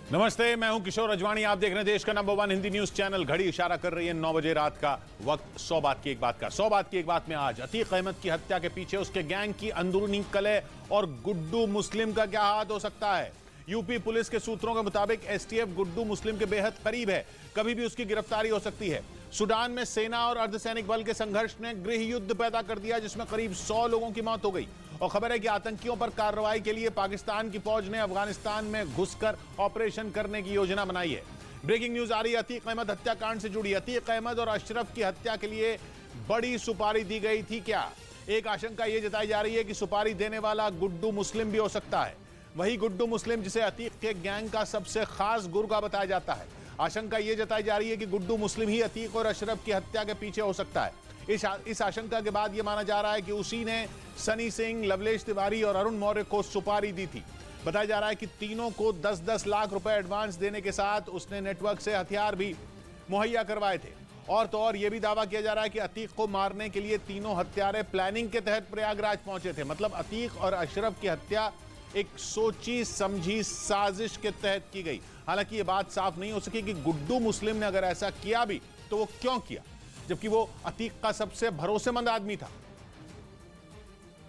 नमस्ते, मैं हूं किशोर अजवाणी। आप देख रहे हैं देश का नंबर 1 हिंदी न्यूज चैनल। घड़ी इशारा कर रही है 9 बजे रात का वक्त। 100 बात की एक बात का 100 बात की एक बात में आज अतीक अहमद की हत्या के पीछे उसके गैंग की अंदरूनी कलह और गुड्डू मुस्लिम का क्या हाथ हो सकता है। यूपी पुलिस के सूत्रों के मुताबिक एसटीएफ गुड्डू मुस्लिम के बेहद करीब है, कभी भी उसकी गिरफ्तारी हो सकती है। सूडान में सेना और अर्धसैनिक बल के संघर्ष ने गृह युद्ध पैदा कर दिया, जिसमें करीब 100 लोगों की मौत हो गई। और खबर है कि आतंकियों पर कार्रवाई के लिए पाकिस्तान की फौज ने अफगानिस्तान में घुसकर ऑपरेशन करने की योजना बनाई है। ब्रेकिंग न्यूज आ रही है अतीक अहमद हत्याकांड से जुड़ी। अतीक अहमद और अशरफ की हत्या के लिए बड़ी सुपारी दी गई थी क्या? एक आशंका यह जताई जा रही है कि सुपारी देने वाला गुड्डू मुस्लिम भी हो सकता है। वही गुड्डू मुस्लिम जिसे अतीक के गैंग का सबसे खास गुर्गा बताया जाता है। आशंका यह जताई जा रही है कि गुड्डू मुस्लिम ही अतीक और अशरफ की हत्या के पीछे हो सकता है। इस आशंका के बाद यह माना जा रहा है कि उसी ने सनी सिंह, लवलेश तिवारी और अरुण मौर्य को सुपारी दी थी। बताया जा रहा है कि तीनों को 10-10 लाख रुपए एडवांस देने के साथ उसने नेटवर्क से हथियार भी मुहैया करवाए थे। और तो और यह भी दावा किया जा रहा है कि अतीक को मारने के लिए तीनों हत्यारे प्लानिंग के तहत प्रयागराज पहुंचे थे। मतलब अतीक और अशरफ की हत्या एक सोची समझी साजिश के तहत की गई। हालांकि यह बात साफ नहीं हो सकी कि गुड्डू मुस्लिम ने अगर ऐसा किया भी तो वो क्यों किया, जबकि वो अतीक का सबसे भरोसेमंद आदमी था।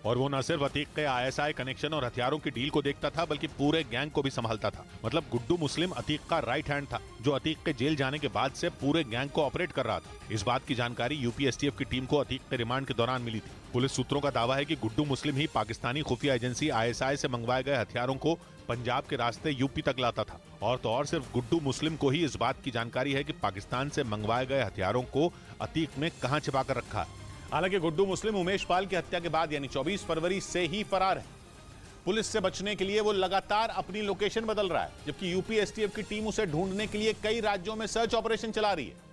और वो न सिर्फ अतीक के आईएसआई कनेक्शन और हथियारों की डील को देखता था, बल्कि पूरे गैंग को भी संभालता था। मतलब गुड्डू मुस्लिम अतीक का राइट हैंड था, जो अतीक के जेल जाने के बाद से पूरे गैंग को ऑपरेट कर रहा था। इस बात की जानकारी यूपी एसटीएफ की टीम को अतीक के रिमांड के दौरान मिली थी। पुलिस सूत्रों का दावा है कि गुड्डू मुस्लिम ही पाकिस्तानी खुफिया एजेंसी आईएसआई से मंगवाए गए हथियारों को पंजाब के रास्ते यूपी तक लाता था। और तो और सिर्फ गुड्डू मुस्लिम को ही इस बात की जानकारी है कि पाकिस्तान से मंगवाए गए हथियारों को अतीक ने कहां छिपा कर रखा है। हालांकि गुड्डू मुस्लिम उमेश पाल की हत्या के बाद यानी 24 फरवरी से ही फरार है। पुलिस से बचने के लिए वो लगातार अपनी लोकेशन बदल रहा है, जबकि यूपी एसटीएफ की टीम उसे ढूंढने के लिए कई राज्यों में सर्च ऑपरेशन चला रही है।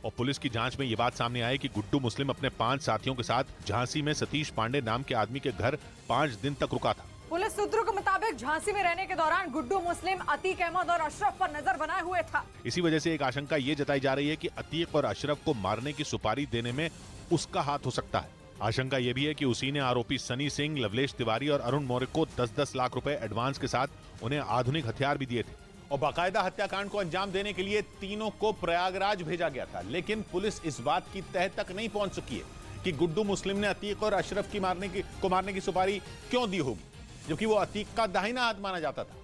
और पुलिस की जांच में यह बात सामने आई कि गुड्डू मुस्लिम अपने 5 साथियों के साथ झांसी में सतीश पांडे नाम के आदमी के घर 5 दिन तक रुका था। पुलिस सूत्रों के मुताबिक झांसी में रहने के दौरान गुड्डू मुस्लिम अतीक अहमद और अशरफ पर नजर बनाए हुए था। इसी वजह से एक आशंका ये जताई जा रही है कि अतीक और अशरफ को मारने की सुपारी देने में उसका हाथ हो सकता है। आशंका ये भी है कि उसी ने आरोपी सनी सिंह, लवलेश तिवारी और अरुण मौर्य को 10-10 लाख रुपए एडवांस के साथ उन्हें आधुनिक हथियार भी दिए थे। और बाकायदा हत्याकांड को अंजाम देने के लिए तीनों को प्रयागराज भेजा गया था। लेकिन पुलिस इस बात की तह तक नहीं पहुंच सकी है कि गुड्डू मुस्लिम ने अतीक और अशरफ की मारने की सुपारी क्यों दी होगी, जबकि वो अतीक का दाहिना हाथ माना जाता था।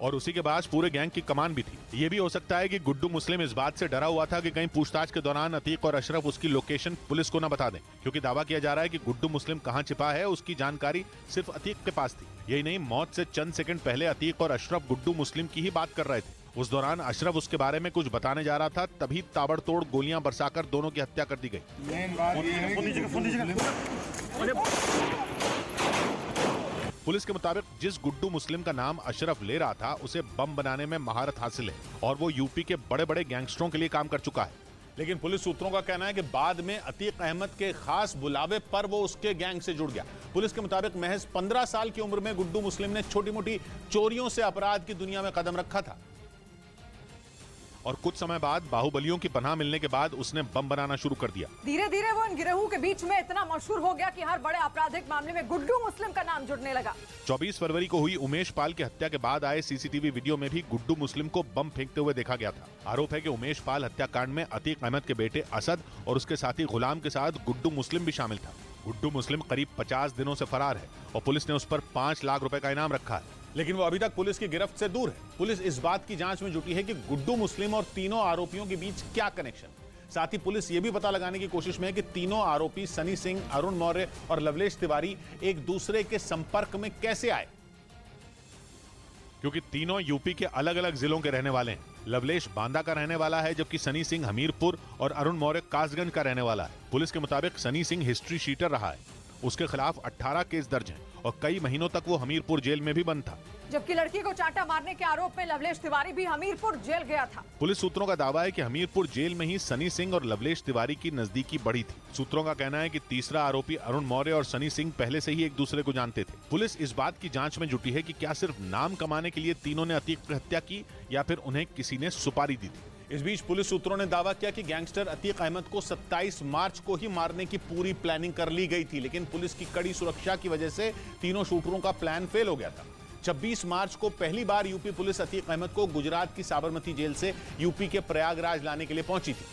और उसी के बाद पूरे गैंग की कमान भी थी। यह भी हो सकता है कि गुड्डू मुस्लिम इस बात से डरा हुआ था कि कहीं पूछताछ के दौरान अतीक और अशरफ उसकी लोकेशन पुलिस को न बता दें, क्योंकि दावा किया जा रहा है कि गुड्डू मुस्लिम कहां छिपा है उसकी जानकारी सिर्फ अतीक के पास थी। यही नहीं, मौत से चंद सेकंड पहले अतीक और अशरफ गुड्डू मुस्लिम की ही बात कर रहे थे। उस दौरान अशरफ उसके बारे में कुछ बताने जा रहा था, तभी ताबड़तोड़ गोलियां बरसाकर दोनों की हत्या कर दी गई। पुलिस के मुताबिक जिस गुड्डू मुस्लिम का नाम अशरफ ले रहा था, उसे बम बनाने में महारत हासिल है और वो यूपी के बड़े बड़े गैंगस्टरों के लिए काम कर चुका है। लेकिन पुलिस सूत्रों का कहना है कि बाद में अतीक अहमद के खास बुलावे पर वो उसके गैंग से जुड़ गया। पुलिस के मुताबिक महज 15 साल की उम्र में गुड्डू मुस्लिम ने छोटी मोटी चोरियों से अपराध की दुनिया में कदम रखा था। और कुछ समय बाद बाहुबलियों की पनाह मिलने के बाद उसने बम बनाना शुरू कर दिया। धीरे धीरे वो इन गिरोहों के बीच में इतना मशहूर हो गया कि हर बड़े आपराधिक मामले में गुड्डू मुस्लिम का नाम जुड़ने लगा। 24 फरवरी को हुई उमेश पाल की हत्या के बाद आए सीसीटीवी वीडियो में भी गुड्डू मुस्लिम को बम फेंकते हुए देखा गया था। आरोप है कि उमेश पाल हत्याकांड में अतीक अहमद के बेटे असद और उसके साथी गुलाम के साथ गुड्डू मुस्लिम भी शामिल था। गुड्डू मुस्लिम करीब 50 दिनों से फरार है और पुलिस ने उस पर 5 लाख रुपए का इनाम रखा है, लेकिन वो अभी तक पुलिस की गिरफ्त से दूर है। पुलिस इस बात की जांच में जुटी है कि गुड्डू मुस्लिम और तीनों आरोपियों के बीच क्या कनेक्शन। साथ ही पुलिस ये भी पता लगाने की कोशिश में है कि तीनों आरोपी सनी सिंह, अरुण मौर्य और लवलेश तिवारी एक दूसरे के संपर्क में कैसे आए, क्योंकि तीनों यूपी के अलग अलग जिलों के रहने वाले हैं। लवलेश बांदा का रहने वाला है, जबकि सनी सिंह हमीरपुर और अरुण मौर्य कासगंज का रहने वाला है। पुलिस के मुताबिक सनी सिंह हिस्ट्री शीटर रहा है, उसके खिलाफ 18 केस दर्ज हैं और कई महीनों तक वो हमीरपुर जेल में भी बंद था। जबकि लड़की को चांटा मारने के आरोप में लवलेश तिवारी भी हमीरपुर जेल गया था। पुलिस सूत्रों का दावा है कि हमीरपुर जेल में ही सनी सिंह और लवलेश तिवारी की नजदीकी बढ़ी थी। सूत्रों का कहना है कि तीसरा आरोपी अरुण मौर्य और सनी सिंह पहले से ही एक दूसरे को जानते थे। पुलिस इस बात की जांच में जुटी है कि क्या सिर्फ नाम कमाने के लिए तीनों ने अतीक की हत्या की या फिर उन्हें किसी ने सुपारी दी थी। इस बीच पुलिस सूत्रों ने दावा किया कि गैंगस्टर अतीक अहमद को 27 मार्च को ही मारने की पूरी प्लानिंग कर ली गई थी, लेकिन पुलिस की कड़ी सुरक्षा की वजह से तीनों शूटरों का प्लान फेल हो गया था। 26 मार्च को पहली बार यूपी पुलिस अतीक अहमद को गुजरात की साबरमती जेल से यूपी के प्रयागराज लाने के लिए पहुंची थी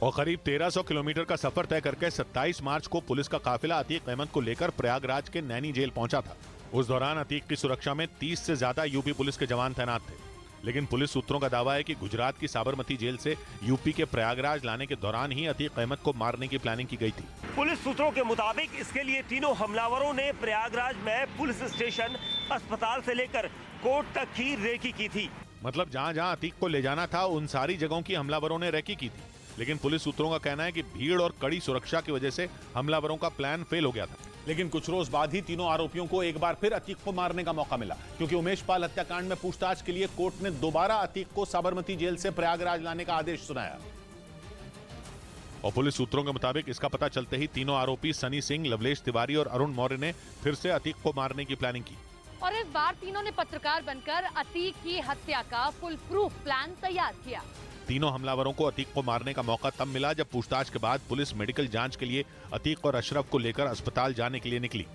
और करीब 1300 किलोमीटर का सफर तय करके 27 मार्च को पुलिस का काफिला अतीक अहमद को लेकर प्रयागराज के नैनी जेल पहुंचा था। उस दौरान अतीक की सुरक्षा में 30 से ज्यादा यूपी पुलिस के जवान तैनात थे, लेकिन पुलिस सूत्रों का दावा है कि गुजरात की साबरमती जेल से यूपी के प्रयागराज लाने के दौरान ही अतीक अहमद को मारने की प्लानिंग की गई थी। पुलिस सूत्रों के मुताबिक इसके लिए तीनों हमलावरों ने प्रयागराज में पुलिस स्टेशन, अस्पताल से लेकर कोर्ट तक की रेकी की थी। मतलब जहां जहां अतीक को ले जाना था उन सारी जगहों की हमलावरों ने रेकी की थी, लेकिन पुलिस सूत्रों का कहना है कि भीड़ और कड़ी सुरक्षा की वजह से हमलावरों का प्लान फेल हो गया था। लेकिन कुछ रोज बाद ही तीनों आरोपियों को एक बार फिर अतीक को मारने का मौका मिला, क्योंकि उमेश पाल हत्याकांड में पूछताछ के लिए कोर्ट ने दोबारा अतीक को साबरमती जेल से प्रयागराज लाने का आदेश सुनाया। और पुलिस सूत्रों के मुताबिक इसका पता चलते ही तीनों आरोपी सनी सिंह, लवलेश तिवारी और अरुण मौर्य ने फिर से अतीक को मारने की प्लानिंग की और इस बार तीनों ने पत्रकार बनकर अतीक की हत्या का फुल प्रूफ प्लान तैयार किया। तीनों हमलावरों को अतीक को मारने का मौका तब मिला जब पूछताछ के बाद पुलिस मेडिकल जांच के लिए अतीक और अशरफ को लेकर अस्पताल जाने के लिए निकली।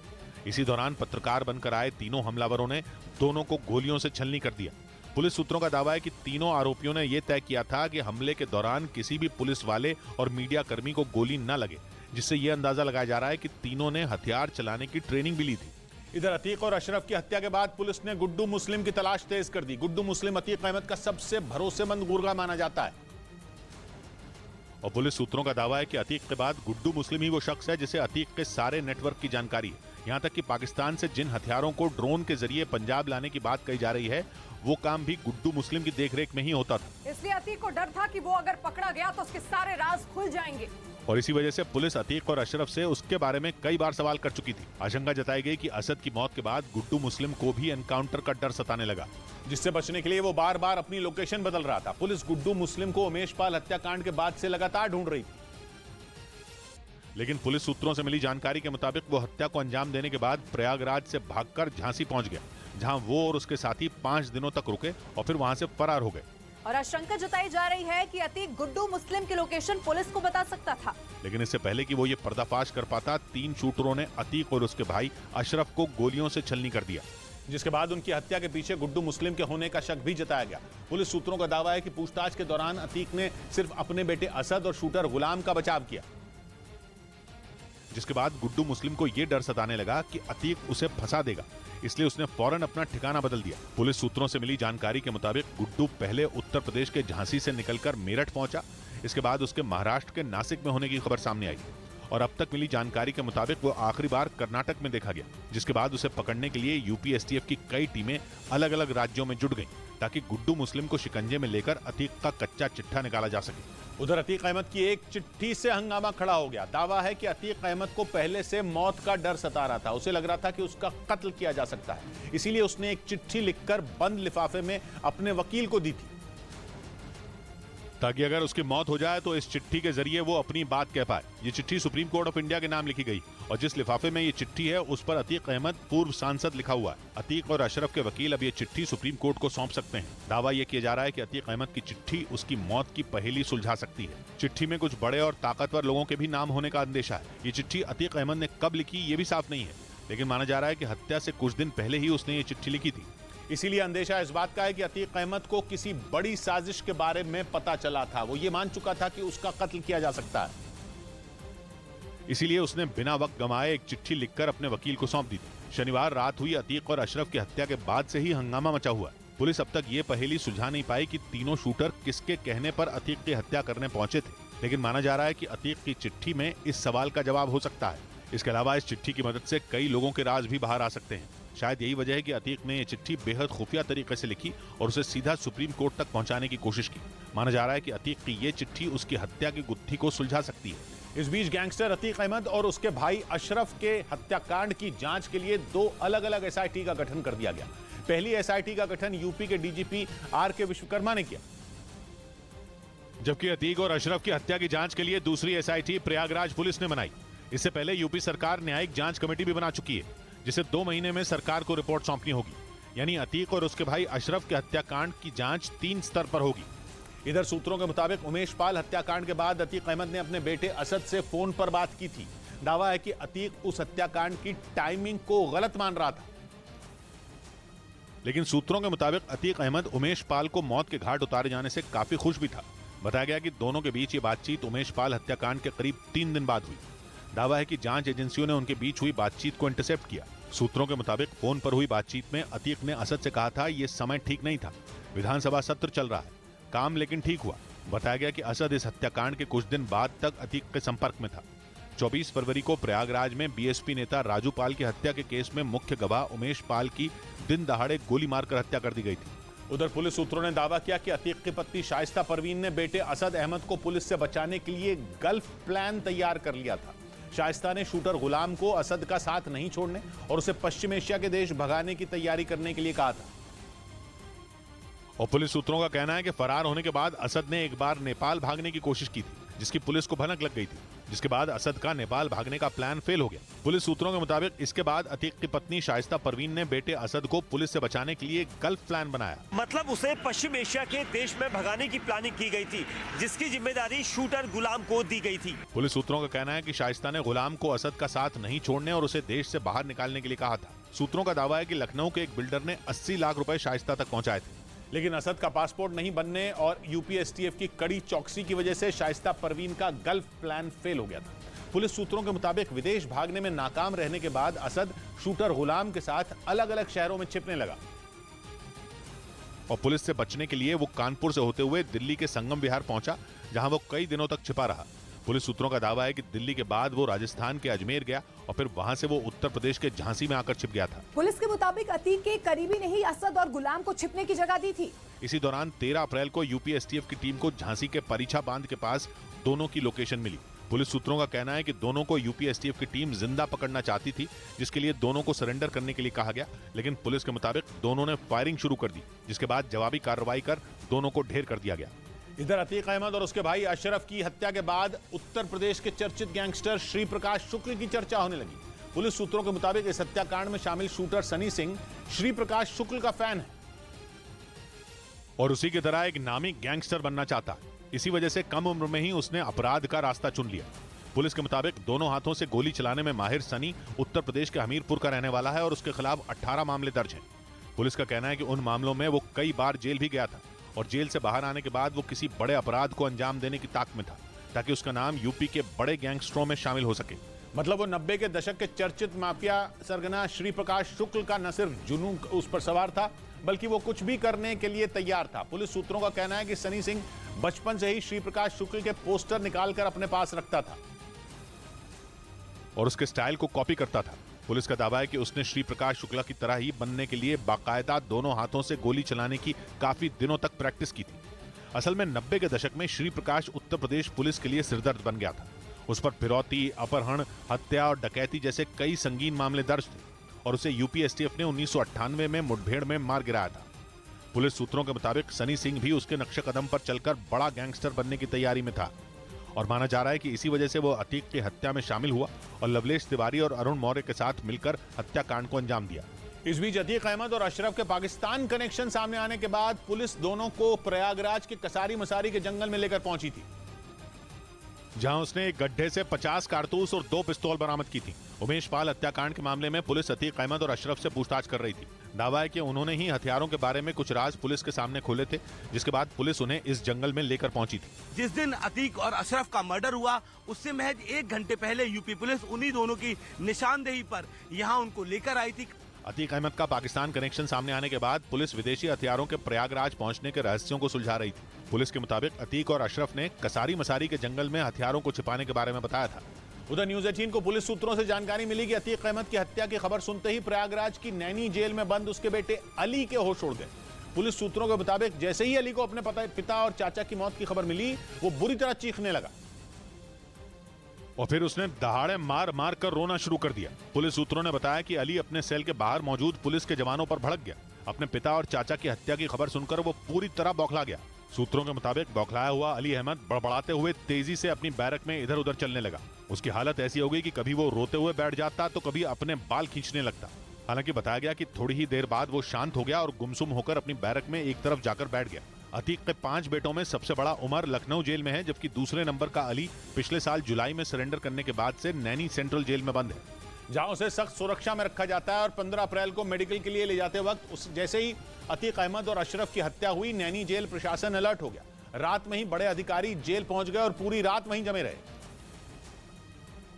इसी दौरान पत्रकार बनकर आए तीनों हमलावरों ने दोनों को गोलियों से छलनी कर दिया। पुलिस सूत्रों का दावा है कि तीनों आरोपियों ने यह तय किया था कि हमले के दौरान किसी भी पुलिस वाले और मीडिया कर्मी को गोली न लगे, जिससे यह अंदाजा लगाया जा रहा है कि तीनों ने हथियार चलाने की ट्रेनिंग भी ली थी। इधर अतीक और अशरफ की हत्या के बाद पुलिस ने गुड्डू मुस्लिम की तलाश तेज कर दी। गुड्डू मुस्लिम अतीक अहमद का सबसे भरोसेमंद गुर्गा माना जाता है और पुलिस सूत्रों का दावा है कि अतीक के बाद गुड्डू मुस्लिम ही वो शख्स है जिसे अतीक के सारे नेटवर्क की जानकारी है। यहाँ तक कि पाकिस्तान से जिन हथियारों को ड्रोन के जरिए पंजाब लाने की बात कही जा रही है, वो काम भी गुड्डू मुस्लिम की देखरेख में ही होता था। इसलिए अतीक को डर था कि वो अगर पकड़ा गया तो उसके सारे राज खुल जाएंगे और इसी वजह से पुलिस अतीक और अशरफ से उसके बारे में कई बार सवाल कर चुकी थी। आशंका जताई गई कि असद की मौत के बाद गुड्डू मुस्लिम को भी एनकाउंटर का डर सताने लगा, जिससे बचने के लिए वो बार बार अपनी लोकेशन बदल रहा था। पुलिस गुड्डू मुस्लिम को उमेश पाल हत्याकांड के बाद से लगातार ढूंढ रही थी, लेकिन पुलिस सूत्रों से मिली जानकारी के मुताबिक वो हत्या को अंजाम देने के बाद प्रयागराज से भागकर झांसी पहुंच गया, जहां वो और उसके साथी 5 दिनों तक रुके और फिर वहां से फरार हो गए। और आशंका जताई जा रही है कि अतीक गुड्डू मुस्लिम की लोकेशन पुलिस को बता सकता था, लेकिन इससे पहले कि वो ये पर्दाफाश कर पाता, 3 शूटरों ने अतीक और उसके भाई अशरफ को गोलियों से छलनी कर दिया, जिसके बाद उनकी हत्या के पीछे गुड्डू मुस्लिम के होने का शक भी जताया गया। पुलिस सूत्रों का दावा है कि पूछताछ के दौरान अतीक ने सिर्फ अपने बेटे असद और शूटर गुलाम का बचाव किया, जिसके बाद गुड्डू मुस्लिम को यह डर सताने लगा कि अतीक उसे फंसा देगा, इसलिए उसने फौरन अपना ठिकाना बदल दिया। पुलिस सूत्रों से मिली जानकारी के मुताबिक गुड्डू पहले उत्तर प्रदेश के झांसी से निकलकर मेरठ पहुंचा, इसके बाद उसके महाराष्ट्र के नासिक में होने की खबर सामने आई और अब तक मिली जानकारी के मुताबिक वो आखिरी बार कर्नाटक में देखा गया, जिसके बाद उसे पकड़ने के लिए यूपी एसटीएफ की कई टीमें अलग अलग राज्यों में जुट गईं, ताकि गुड्डू मुस्लिम को शिकंजे में लेकर अतीक का कच्चा चिट्ठा निकाला जा सके। उधर अतीक अहमद की एक चिट्ठी से हंगामा खड़ा हो गया। दावा है कि अतीक अहमद को पहले से मौत का डर सता रहा था, उसे लग रहा था कि उसका कत्ल किया जा सकता है, इसीलिए उसने एक चिट्ठी लिखकर बंद लिफाफे में अपने वकील को दी थी, ताकि अगर उसकी मौत हो जाए तो इस चिट्ठी के जरिए वो अपनी बात कह पाए। ये चिट्ठी सुप्रीम कोर्ट ऑफ इंडिया के नाम लिखी गई और जिस लिफाफे में ये चिट्ठी है उस पर अतीक अहमद पूर्व सांसद लिखा हुआ है। अतीक और अशरफ के वकील अब ये चिट्ठी सुप्रीम कोर्ट को सौंप सकते हैं। दावा यह किया जा रहा है कि अतीक अहमद की चिट्ठी उसकी मौत की पहेली सुलझा सकती है। चिट्ठी में कुछ बड़े और ताकतवर लोगों के भी नाम होने का अंदेशा है। ये चिट्ठी अतीक अहमद ने कब लिखी ये भी साफ नहीं है, लेकिन माना जा रहा है कि हत्या से कुछ दिन पहले ही उसने ये चिट्ठी लिखी थी। इसीलिए अंदेशा इस बात का है कि अतीक अहमद को किसी बड़ी साजिश के बारे में पता चला था। वो ये मान चुका था कि उसका कत्ल किया जा सकता है, इसीलिए उसने बिना वक्त गंवाए एक चिट्ठी लिखकर अपने वकील को सौंप दी थी। शनिवार रात हुई अतीक और अशरफ की हत्या के बाद से ही हंगामा मचा हुआ। पुलिस अब तक ये पहेली सुलझा नहीं पाई कि तीनों शूटर किसके कहने पर अतीक की हत्या करने पहुंचे थे, लेकिन माना जा रहा है कि अतीक की चिट्ठी में इस सवाल का जवाब हो सकता है। इसके अलावा इस चिट्ठी की मदद से कई लोगों के राज भी बाहर आ सकते हैं। शायद यही वजह है कि अतीक ने यह चिट्ठी बेहद खुफिया तरीके से लिखी और उसे सीधा सुप्रीम कोर्ट तक पहुंचाने की कोशिश की। माना जा रहा है कि अतीक की यह चिट्ठी उसकी हत्या की गुत्थी को सुलझा सकती है। इस बीच गैंगस्टर अतीक अहमद और उसके भाई अशरफ के हत्याकांड की जांच के लिए 2 अलग अलग एसआईटी का गठन कर दिया गया। पहली एसआईटी का गठन यूपी के डीजीपी आर.के. विश्वकर्मा ने किया, जबकि अतीक और अशरफ की हत्या की जांच के लिए दूसरी एसआईटी प्रयागराज पुलिस ने बनाई। इससे पहले यूपी सरकार न्यायिक जांच कमेटी भी बना चुकी है, जिसे 2 महीने में सरकार को रिपोर्ट सौंपनी होगी। यानी अतीक और उसके भाई अशरफ के हत्याकांड की जांच 3 स्तर पर होगी। इधर सूत्रों के मुताबिक उमेश पाल हत्याकांड के बाद अतीक अहमद ने अपने बेटे असद से फोन पर बात की थी। दावा है कि अतीक उस हत्याकांड की टाइमिंग को गलत मान रहा था। लेकिन सूत्रों के मुताबिक अतीक अहमद उमेश पाल को मौत के घाट उतारे जाने से काफी खुश भी था। बताया गया कि दोनों के बीच ये बातचीत उमेश पाल हत्याकांड के करीब 3 दिन बाद हुई। दावा है कि जांच एजेंसियों ने उनके बीच हुई बातचीत को इंटरसेप्ट किया। सूत्रों के मुताबिक फोन पर हुई बातचीत में अतीक ने असद से कहा था ये समय ठीक नहीं था, विधानसभा सत्र चल रहा है, काम लेकिन ठीक हुआ। बताया गया कि असद इस हत्याकांड के कुछ दिन बाद तक अतीक के संपर्क में था। 24 फरवरी को प्रयागराज में बीएसपी नेता राजू पाल की हत्या के केस में मुख्य गवाह उमेश पाल की दिन दहाड़े गोली मारकर हत्या कर दी गई थी। उधर पुलिस सूत्रों ने दावा किया कि अतीक की पत्नी शाइस्ता परवीन ने बेटे असद अहमद को पुलिस से बचाने के लिए गल्फ प्लान तैयार कर लिया था। शाइस्ता ने शूटर गुलाम को असद का साथ नहीं छोड़ने और उसे पश्चिम एशिया के देश भगाने की तैयारी करने के लिए कहा था। और पुलिस सूत्रों का कहना है कि फरार होने के बाद असद ने एक बार नेपाल भागने की कोशिश की थी, जिसकी पुलिस को भनक लग गई थी, जिसके बाद असद का नेपाल भागने का प्लान फेल हो गया। पुलिस सूत्रों के मुताबिक इसके बाद अतीक की पत्नी शाइस्ता परवीन ने बेटे असद को पुलिस से बचाने के लिए गल्फ प्लान बनाया। मतलब उसे पश्चिम एशिया के देश में भगाने की प्लानिंग की गई थी, जिसकी जिम्मेदारी शूटर गुलाम को दी गई थी। पुलिस सूत्रों का कहना है कि शाइस्ता ने गुलाम को असद का साथ नहीं छोड़ने और उसे देश से बाहर निकालने के लिए कहा था। सूत्रों का दावा है कि लखनऊ के एक बिल्डर ने 80 लाख रुपए शाइस्ता तक पहुंचाए थे, लेकिन असद का पासपोर्ट नहीं बनने और यूपीएसटीएफ की कड़ी चौकसी की वजह से शाइस्ता परवीन का गल्फ प्लान फेल हो गया था। पुलिस सूत्रों के मुताबिक विदेश भागने में नाकाम रहने के बाद असद शूटर गुलाम के साथ अलग अलग शहरों में छिपने लगा और पुलिस से बचने के लिए वो कानपुर से होते हुए दिल्ली के संगम विहार पहुंचा, जहां वो कई दिनों तक छिपा रहा। पुलिस सूत्रों का दावा है कि दिल्ली के बाद वो राजस्थान के अजमेर गया और फिर वहां से वो उत्तर प्रदेश के झांसी में आकर छिप गया था। पुलिस के मुताबिक अतीक के करीबी ने ही असद और गुलाम को छिपने की जगह दी थी। इसी दौरान 13 अप्रैल को यूपीएसटीएफ की टीम को झांसी के परीछा बांध के पास दोनों की लोकेशन मिली। पुलिस सूत्रों का कहना है कि दोनों को यूपीएसटीएफ की टीम जिंदा पकड़ना चाहती थी, जिसके लिए दोनों को सरेंडर करने के लिए कहा गया, लेकिन पुलिस के मुताबिक दोनों ने फायरिंग शुरू कर दी, जिसके बाद जवाबी कार्रवाई कर दोनों को ढेर कर दिया गया। इधर अतीक अहमद और उसके भाई अशरफ की हत्या के बाद उत्तर प्रदेश के चर्चित गैंगस्टर श्री प्रकाश शुक्ल की चर्चा होने लगी। पुलिस सूत्रों के मुताबिक इस हत्याकांड में शामिल शूटर सनी सिंह श्री प्रकाश शुक्ल का फैन है और उसी की तरह एक नामी गैंगस्टर बनना चाहता है। इसी वजह से कम उम्र में ही उसने अपराध का रास्ता चुन लिया। पुलिस के मुताबिक दोनों हाथों से गोली चलाने में माहिर सनी उत्तर प्रदेश के हमीरपुर का रहने वाला है और उसके खिलाफ 18 मामले दर्ज हैं। पुलिस का कहना है कि उन मामलों में वो कई बार जेल भी गया था और जेल से बाहर आने के बाद वो किसी बड़े अपराध को अंजाम देने की ताक में था, ताकि उसका नाम यूपी के बड़े गैंगस्टरों में शामिल हो सके। मतलब वो 90 के दशक के चर्चित माफिया सरगना श्री प्रकाश शुक्ल का न सिर्फ जुनून उस पर सवार था, बल्कि वो कुछ भी करने के लिए तैयार था। पुलिस सूत्रों का कहना है कि सनी सिंह बचपन से ही श्री प्रकाश शुक्ल के पोस्टर निकालकर अपने पास रखता था और उसके स्टाइल को कॉपी करता था। पुलिस का दावा है कि उसने श्री प्रकाश शुक्ला की तरह ही बनने के लिए बाकायदा दोनों हाथों से गोली चलाने की काफी दिनों तक प्रैक्टिस की थी। असल में 90 के दशक में श्री प्रकाश उत्तर प्रदेश पुलिस के लिए सिरदर्द बन गया था। उस पर फिरौती, अपहरण, हत्या और डकैती जैसे कई संगीन मामले दर्ज थे और उसे यूपीएसटीएफ ने 1998 में मुठभेड़ में मार गिराया था। पुलिस सूत्रों के मुताबिक सनी सिंह भी उसके नक्शे कदम पर चलकर बड़ा गैंगस्टर बनने की तैयारी में था और माना जा रहा है कि इसी वजह से वो अतीक की हत्या में शामिल हुआ और लवलेश तिवारी और अरुण मौर्य के साथ मिलकर हत्याकांड को अंजाम दिया। इस बीच अतीक अहमद और अशरफ के पाकिस्तान कनेक्शन सामने आने के बाद पुलिस दोनों को प्रयागराज के कसारी मसारी के जंगल में लेकर पहुंची थी, जहां उसने एक गड्ढे से 50 कारतूस और 2 पिस्तौल बरामद की थी। उमेश पाल हत्याकांड के मामले में पुलिस अतीक अहमद और अशरफ से पूछताछ कर रही थी। दावा है कि उन्होंने ही हथियारों के बारे में कुछ राज पुलिस के सामने खोले थे, जिसके बाद पुलिस उन्हें इस जंगल में लेकर पहुंची थी। जिस दिन अतीक और अशरफ का मर्डर हुआ, उससे महज 1 घंटे पहले यूपी पुलिस उन्हीं दोनों की निशानदेही पर यहां उनको लेकर आई थी। अतीक अहमद का पाकिस्तान कनेक्शन सामने आने के बाद पुलिस विदेशी हथियारों के प्रयागराज पहुंचने के रहस्यों को सुलझा रही थी। पुलिस के मुताबिक अतीक और अशरफ ने कसारी मसारी के जंगल में हथियारों को छिपाने के बारे में बताया था। उधर न्यूज 18 को पुलिस सूत्रों से जानकारी मिली कि अतीक अहमद की हत्या की खबर सुनते ही प्रयागराज की नैनी जेल में बंद उसके बेटे अली के होश उड़ गए। पुलिस सूत्रों के मुताबिक जैसे ही अली को अपने पिता और चाचा की मौत की खबर मिली, वो बुरी तरह चीखने लगा और फिर उसने दहाड़े मार मार कर रोना शुरू कर दिया। पुलिस सूत्रों ने बताया कि अली अपने सेल के बाहर मौजूद पुलिस के जवानों पर भड़क गया। अपने पिता और चाचा की हत्या की खबर सुनकर वो पूरी तरह बौखला गया। सूत्रों के मुताबिक बौखलाया हुआ अली अहमद बड़बड़ाते हुए तेजी से अपनी बैरक में इधर उधर चलने लगा। उसकी हालत ऐसी हो गई कि कभी वो रोते हुए बैठ जाता तो कभी अपने बाल खींचने लगता। हालांकि बताया गया कि थोड़ी ही देर बाद वो शांत हो गया और गुमसुम होकर अपनी बैरक में एक तरफ जाकर बैठ गया। अतीक के 5 बेटों में सबसे बड़ा उमर लखनऊ जेल में है, जबकि दूसरे नंबर का अली पिछले साल जुलाई में सरेंडर करने के बाद से नैनी सेंट्रल जेल में बंद है। जहां उसे सख्त सुरक्षा में रखा जाता है और 15 अप्रैल को मेडिकल के लिए ले जाते वक्त जैसे ही अतीक अहमद और अशरफ की हत्या हुई, नैनी जेल प्रशासन अलर्ट हो गया। रात में ही बड़े अधिकारी जेल पहुंच गए और पूरी रात वहीं जमे रहे।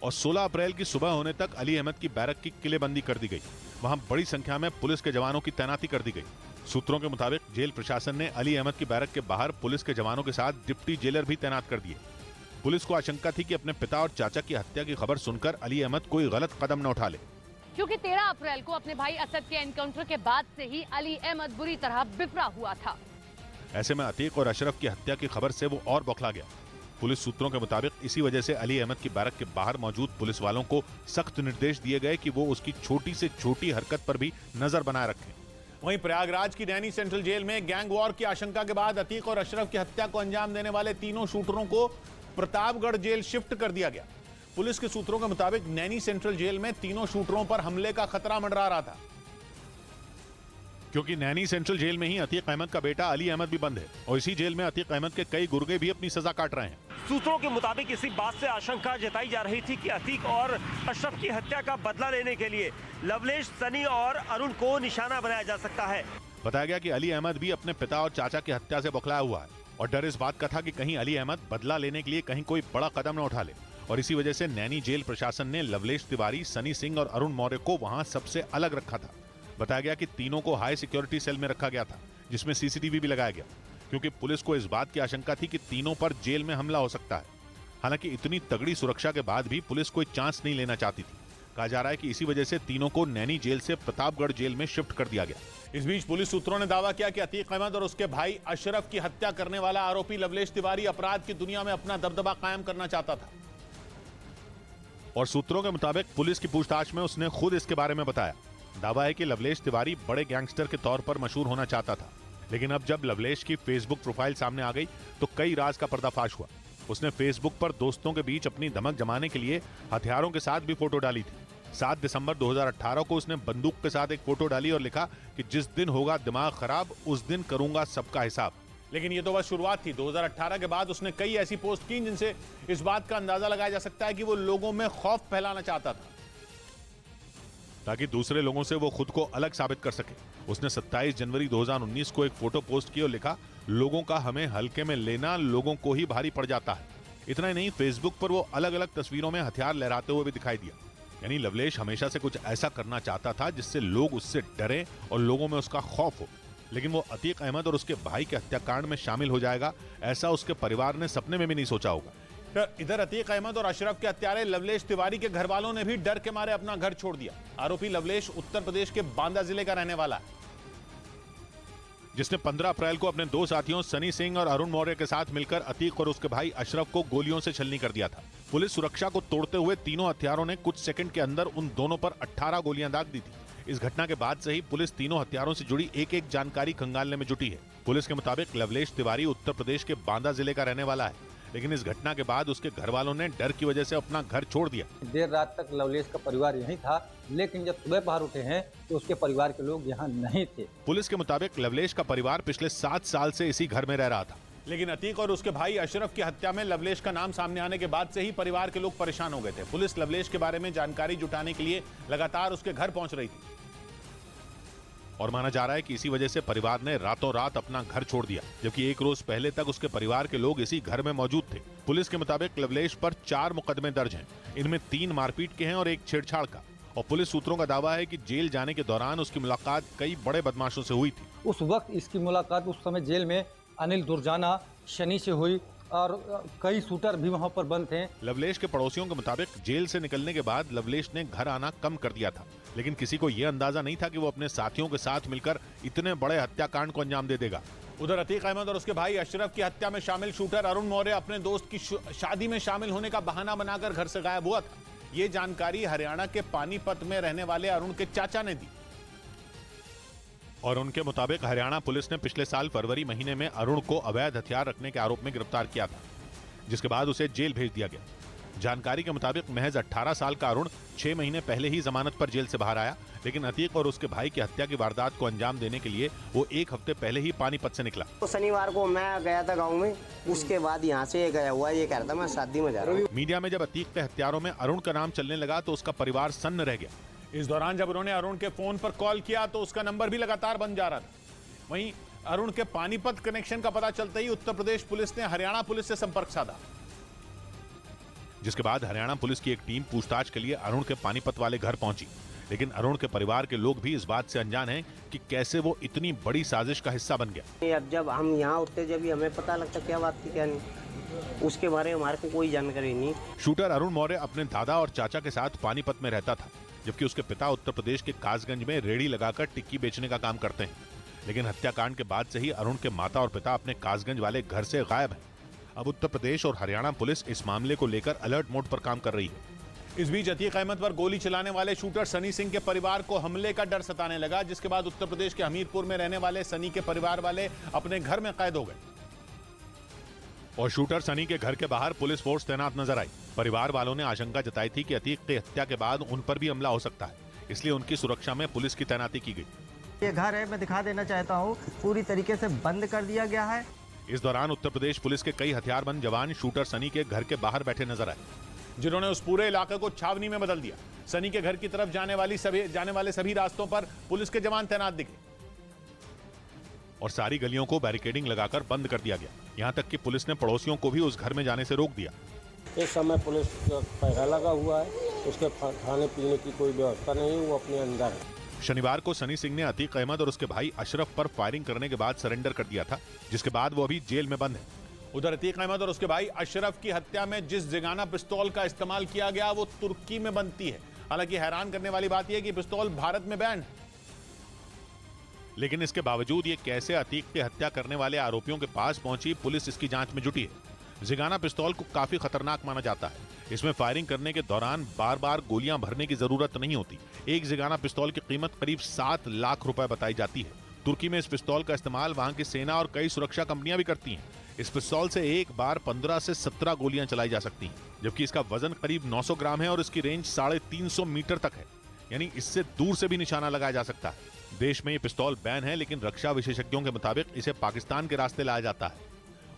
और 16 अप्रैल की सुबह होने तक अली अहमद की बैरक की किलेबंदी कर दी गई। वहां बड़ी संख्या में पुलिस के जवानों की तैनाती कर दी गई। सूत्रों के मुताबिक जेल प्रशासन ने अली अहमद की बैरक के बाहर पुलिस के जवानों के साथ डिप्टी जेलर भी तैनात कर दिए। पुलिस को आशंका थी कि अपने पिता और चाचा की हत्या की खबर सुनकर अली अहमद कोई गलत कदम न उठा ले, क्योंकि 13 अप्रैल को अपने भाई असद के एनकाउंटर के बाद से ही अली अहमद बुरी तरह बिफरा हुआ था। ऐसे में अतीक और अशरफ की हत्या की खबर से वो और बौखला गया। पुलिस सूत्रों के मुताबिक इसी वजह से अली अहमद की बैरक के बाहर मौजूद पुलिस वालों को सख्त निर्देश दिए गए कि वो उसकी छोटी से छोटी हरकत पर भी नजर बनाए रखें। वहीं प्रयागराज की नैनी सेंट्रल जेल में गैंग वॉर की आशंका के बाद अतीक और अशरफ की हत्या को अंजाम देने वाले तीनों शूटरों को प्रतापगढ़ जेल शिफ्ट कर दिया गया। पुलिस के सूत्रों के मुताबिक नैनी सेंट्रल जेल में तीनों शूटरों पर हमले का खतरा मंडरा रहा था, क्योंकि नैनी सेंट्रल जेल में ही अतीक अहमद का बेटा अली अहमद भी बंद है और इसी जेल में अतीक अहमद के कई गुर्गे भी अपनी सजा काट रहे हैं। सूत्रों के मुताबिक इसी बात से आशंका जताई जा रही थी कि अतीक और अशरफ की हत्या का बदला लेने के लिए लवलेश, सनी और अरुण को निशाना बनाया जा सकता है। बताया गया कि अली अहमद भी अपने पिता और चाचा की हत्या से बौखलाया हुआ है और डर इस बात का था कि कहीं अली अहमद बदला लेने के लिए कहीं कोई बड़ा कदम न उठा ले, और इसी वजह से नैनी जेल प्रशासन ने लवलेश तिवारी, सनी सिंह और अरुण मौर्य को वहां सबसे अलग रखा था। बताया गया कि तीनों को हाई सिक्योरिटी सेल में रखा गया था, जिसमें सीसीटीवी भी लगाया गया, क्योंकि पुलिस को इस बात की आशंका थी कि तीनों पर जेल में हमला हो सकता है। हालांकि इतनी तगड़ी सुरक्षा के बाद भी पुलिस कोई चांस नहीं लेना चाहती थी। कहा जा रहा है कि इसी वजह से तीनों को नैनी जेल से प्रतापगढ़ जेल में शिफ्ट कर दिया गया। इस बीच पुलिस सूत्रों ने दावा किया कि अतीक अहमद और उसके भाई अशरफ की हत्या करने वाला आरोपी लवलेश तिवारी अपराध की दुनिया में अपना दबदबा कायम करना चाहता था, और सूत्रों के मुताबिक पुलिस की पूछताछ में उसने खुद इसके बारे में बताया। दावा है कि लवलेश तिवारी बड़े गैंगस्टर के तौर पर मशहूर होना चाहता था, लेकिन अब जब लवलेश की फेसबुक प्रोफाइल सामने आ गई तो कई राज का पर्दाफाश हुआ। उसने फेसबुक पर दोस्तों के बीच अपनी धमक जमाने के लिए हथियारों के साथ भी फोटो डाली थी। 7 दिसंबर 2018 को उसने बंदूक के साथ एक फोटो डाली और लिखा कि जिस दिन होगा दिमाग खराब उस दिन करूंगा सबका हिसाब। लेकिन ये तो बस शुरुआत थी। 2018 के बाद उसने कई ऐसी पोस्ट की जिनसे इस बात का अंदाजा लगाया जा सकता है कि वो लोगों में खौफ फैलाना चाहता था, ताकि दूसरे लोगों से वो खुद को अलग साबित कर सके। उसने 27 जनवरी 2019 को एक फोटो पोस्ट की और लिखा, लोगों का हमें हल्के में लेना लोगों को ही भारी पड़ जाता है। इतना ही नहीं, फेसबुक पर वो अलग अलग तस्वीरों में हथियार लहराते हुए भी दिखाई दिया। यानी लवलेश हमेशा से कुछ ऐसा करना चाहता था जिससे लोग उससे डरे और लोगों में उसका खौफ हो। लेकिन वो अतीक अहमद और उसके भाई के हत्याकांड में शामिल हो जाएगा, ऐसा उसके परिवार ने सपने में भी नहीं सोचा होगा। इधर अतीक अहमद और अशरफ के हत्यारे लवलेश तिवारी के घर वालों ने भी डर के मारे अपना घर छोड़ दिया। आरोपी लवलेश उत्तर प्रदेश के बांदा जिले का रहने वाला है, जिसने 15 अप्रैल को अपने 2 साथियों सनी सिंह और अरुण मौर्य के साथ मिलकर अतीक और उसके भाई अशरफ को गोलियों से छलनी कर दिया था। पुलिस सुरक्षा को तोड़ते हुए तीनों हत्यारों ने कुछ सेकंड के अंदर उन दोनों पर 18 गोलियां दाग दी थी। इस घटना के बाद से ही पुलिस तीनों हत्यारों से जुड़ी एक एक जानकारी खंगालने में जुटी है। पुलिस के मुताबिक लवलेश तिवारी उत्तर प्रदेश के बांदा जिले का रहने वाला है, लेकिन इस घटना के बाद उसके घर वालों ने डर की वजह से अपना घर छोड़ दिया। देर रात तक लवलेश का परिवार यहीं था, लेकिन जब सुबह बाहर उठे हैं तो उसके परिवार के लोग यहाँ नहीं थे। पुलिस के मुताबिक लवलेश का परिवार पिछले 7 साल से इसी घर में रह रहा था, लेकिन अतीक और उसके भाई अशरफ की हत्या में लवलेश का नाम सामने आने के बाद से ही परिवार के लोग परेशान हो गए थे। पुलिस लवलेश के बारे में जानकारी जुटाने के लिए लगातार उसके घर पहुंच रही थी और माना जा रहा है कि इसी वजह से परिवार ने रातों रात अपना घर छोड़ दिया, जबकि एक रोज पहले तक उसके परिवार के लोग इसी घर में मौजूद थे। पुलिस के मुताबिक लवलेश पर 4 मुकदमे दर्ज हैं। इनमें 3 मारपीट के हैं और 1 छेड़छाड़ का। और पुलिस सूत्रों का दावा है कि जेल जाने के दौरान उसकी मुलाकात कई बड़े बदमाशों से हुई थी। उस वक्त इसकी मुलाकात उस समय जेल में अनिल दुर्जाना, शनि से हुई और कई शूटर भी वहां पर बंद थे। लवलेश के पड़ोसियों के मुताबिक जेल से निकलने के बाद लवलेश ने घर आना कम कर दिया था, लेकिन किसी को यह अंदाजा नहीं था कि वो अपने साथियों के साथ मिलकर इतने बड़े हत्याकांड को अंजाम दे देगा। उधर अतीक अहमद और उसके भाई अशरफ की हत्या में शामिल शूटर अरुण मौर्य अपने दोस्त की शादी में शामिल होने का बहाना बनाकर घर से गायब हुआ था। ये जानकारी हरियाणा के पानीपत में रहने वाले अरुण के चाचा ने दी और उनके मुताबिक हरियाणा पुलिस ने पिछले साल फरवरी महीने में अरुण को अवैध हथियार रखने के आरोप में गिरफ्तार किया था, जिसके बाद उसे जेल भेज दिया गया। जानकारी के मुताबिक महज 18 साल का अरुण 6 महीने पहले ही जमानत पर जेल से बाहर आया, लेकिन अतीक और उसके भाई की हत्या की वारदात को अंजाम देने के लिए वो 1 हफ्ते पहले ही पानीपत से निकला। तो शनिवार को मैं गया था गांव में, उसके बाद यहाँ से गया हुआ, ये कह रहा था मैं शादी में जा रहा हूँ। मीडिया में जब अतीक के हत्यारों में अरुण का नाम चलने लगा तो उसका परिवार सन्न रह गया। इस दौरान जब उन्होंने अरुण के फोन पर कॉल किया तो उसका नंबर भी लगातार बंद जा रहा था। वहीं अरुण के पानीपत कनेक्शन का पता चलते ही उत्तर प्रदेश पुलिस ने हरियाणा पुलिस से संपर्क साधा, जिसके बाद हरियाणा पुलिस की एक टीम पूछताछ के लिए अरुण के पानीपत वाले घर पहुंची। लेकिन अरुण के परिवार के लोग भी इस बात से अनजान हैं कि कैसे वो इतनी बड़ी साजिश का हिस्सा बन गया। अब जब हम यहाँ उठते जब हमें पता लगता क्या बात थी क्या नहीं, उसके बारे में हमारे को कोई जानकारी नहीं। शूटर अरुण मौर्य अपने दादा और चाचा के साथ पानीपत में रहता था, जबकि उसके पिता उत्तर प्रदेश के कासगंज में रेड़ी लगाकर टिक्की बेचने का काम करते हैं। लेकिन हत्याकांड के बाद से ही अरुण के माता और पिता अपने कासगंज वाले घर से गायब हैं। अब उत्तर प्रदेश और हरियाणा पुलिस इस मामले को लेकर अलर्ट मोड पर काम कर रही है। इस बीच अतीक अहमद पर गोली चलाने वाले शूटर सनी सिंह के परिवार को हमले का डर सताने लगा, जिसके बाद उत्तर प्रदेश के हमीरपुर में रहने वाले सनी के परिवार वाले अपने घर में कैद हो गए और शूटर सनी के घर के बाहर पुलिस फोर्स तैनात नजर आई। परिवार वालों ने आशंका जताई थी कि अतीक की हत्या के बाद उन पर भी हमला हो सकता है, इसलिए उनकी सुरक्षा में पुलिस की तैनाती की गई। ये घर है, मैं दिखा देना चाहता हूँ, पूरी तरीके से बंद कर दिया गया है। इस दौरान उत्तर प्रदेश पुलिस के कई हथियारबंद जवान शूटर सनी के घर के बाहर बैठे नजर आए, जिन्होंने उस पूरे इलाके को छावनी में बदल दिया। सनी के घर की तरफ जाने वाले सभी रास्तों पर पुलिस के जवान तैनात दिखे और सारी गलियों को बैरिकेडिंग लगाकर बंद कर दिया गया। यहां तक कि पुलिस ने पड़ोसियों को भी उस घर में जाने से रोक दिया। इस समय पुलिस का पहरा लगा हुआ है, उसके खाने पीने की कोई व्यवस्था नहीं, वो अपने अंदर है। शनिवार को सनी सिंह ने अतीक अहमद और उसके भाई अशरफ पर फायरिंग करने के बाद सरेंडर कर दिया था, जिसके बाद वो अभी जेल में बंद है। उधर अतीक अहमद और उसके भाई अशरफ की हत्या में जिस जिगाना पिस्तौल का इस्तेमाल किया गया वो तुर्की में बनती है। हालांकि हैरान करने वाली बात यह है कि पिस्तौल भारत में बैन है, लेकिन इसके बावजूद ये कैसे अतीक की हत्या करने वाले आरोपियों के पास पहुंची, पुलिस इसकी जांच में जुटी है। जिगाना पिस्तौल को काफी खतरनाक माना जाता है। इसमें फायरिंग करने के दौरान बार बार गोलियां भरने की जरूरत नहीं होती। एक जिगाना पिस्तौल की कीमत करीब 7 लाख रुपए बताई जाती है। तुर्की में इस पिस्तौल का इस्तेमाल वहां की सेना और कई सुरक्षा कंपनियां भी करती हैं। इस पिस्तौल से एक बार 15 से 17 गोलियां चलाई जा सकती हैं, जबकि इसका वजन करीब 900 ग्राम है और इसकी रेंज 350 मीटर तक है, यानी इससे दूर से भी निशाना लगाया जा सकता है। देश में ये पिस्तौल बैन है, लेकिन रक्षा विशेषज्ञों के मुताबिक इसे पाकिस्तान के रास्ते लाया जाता है।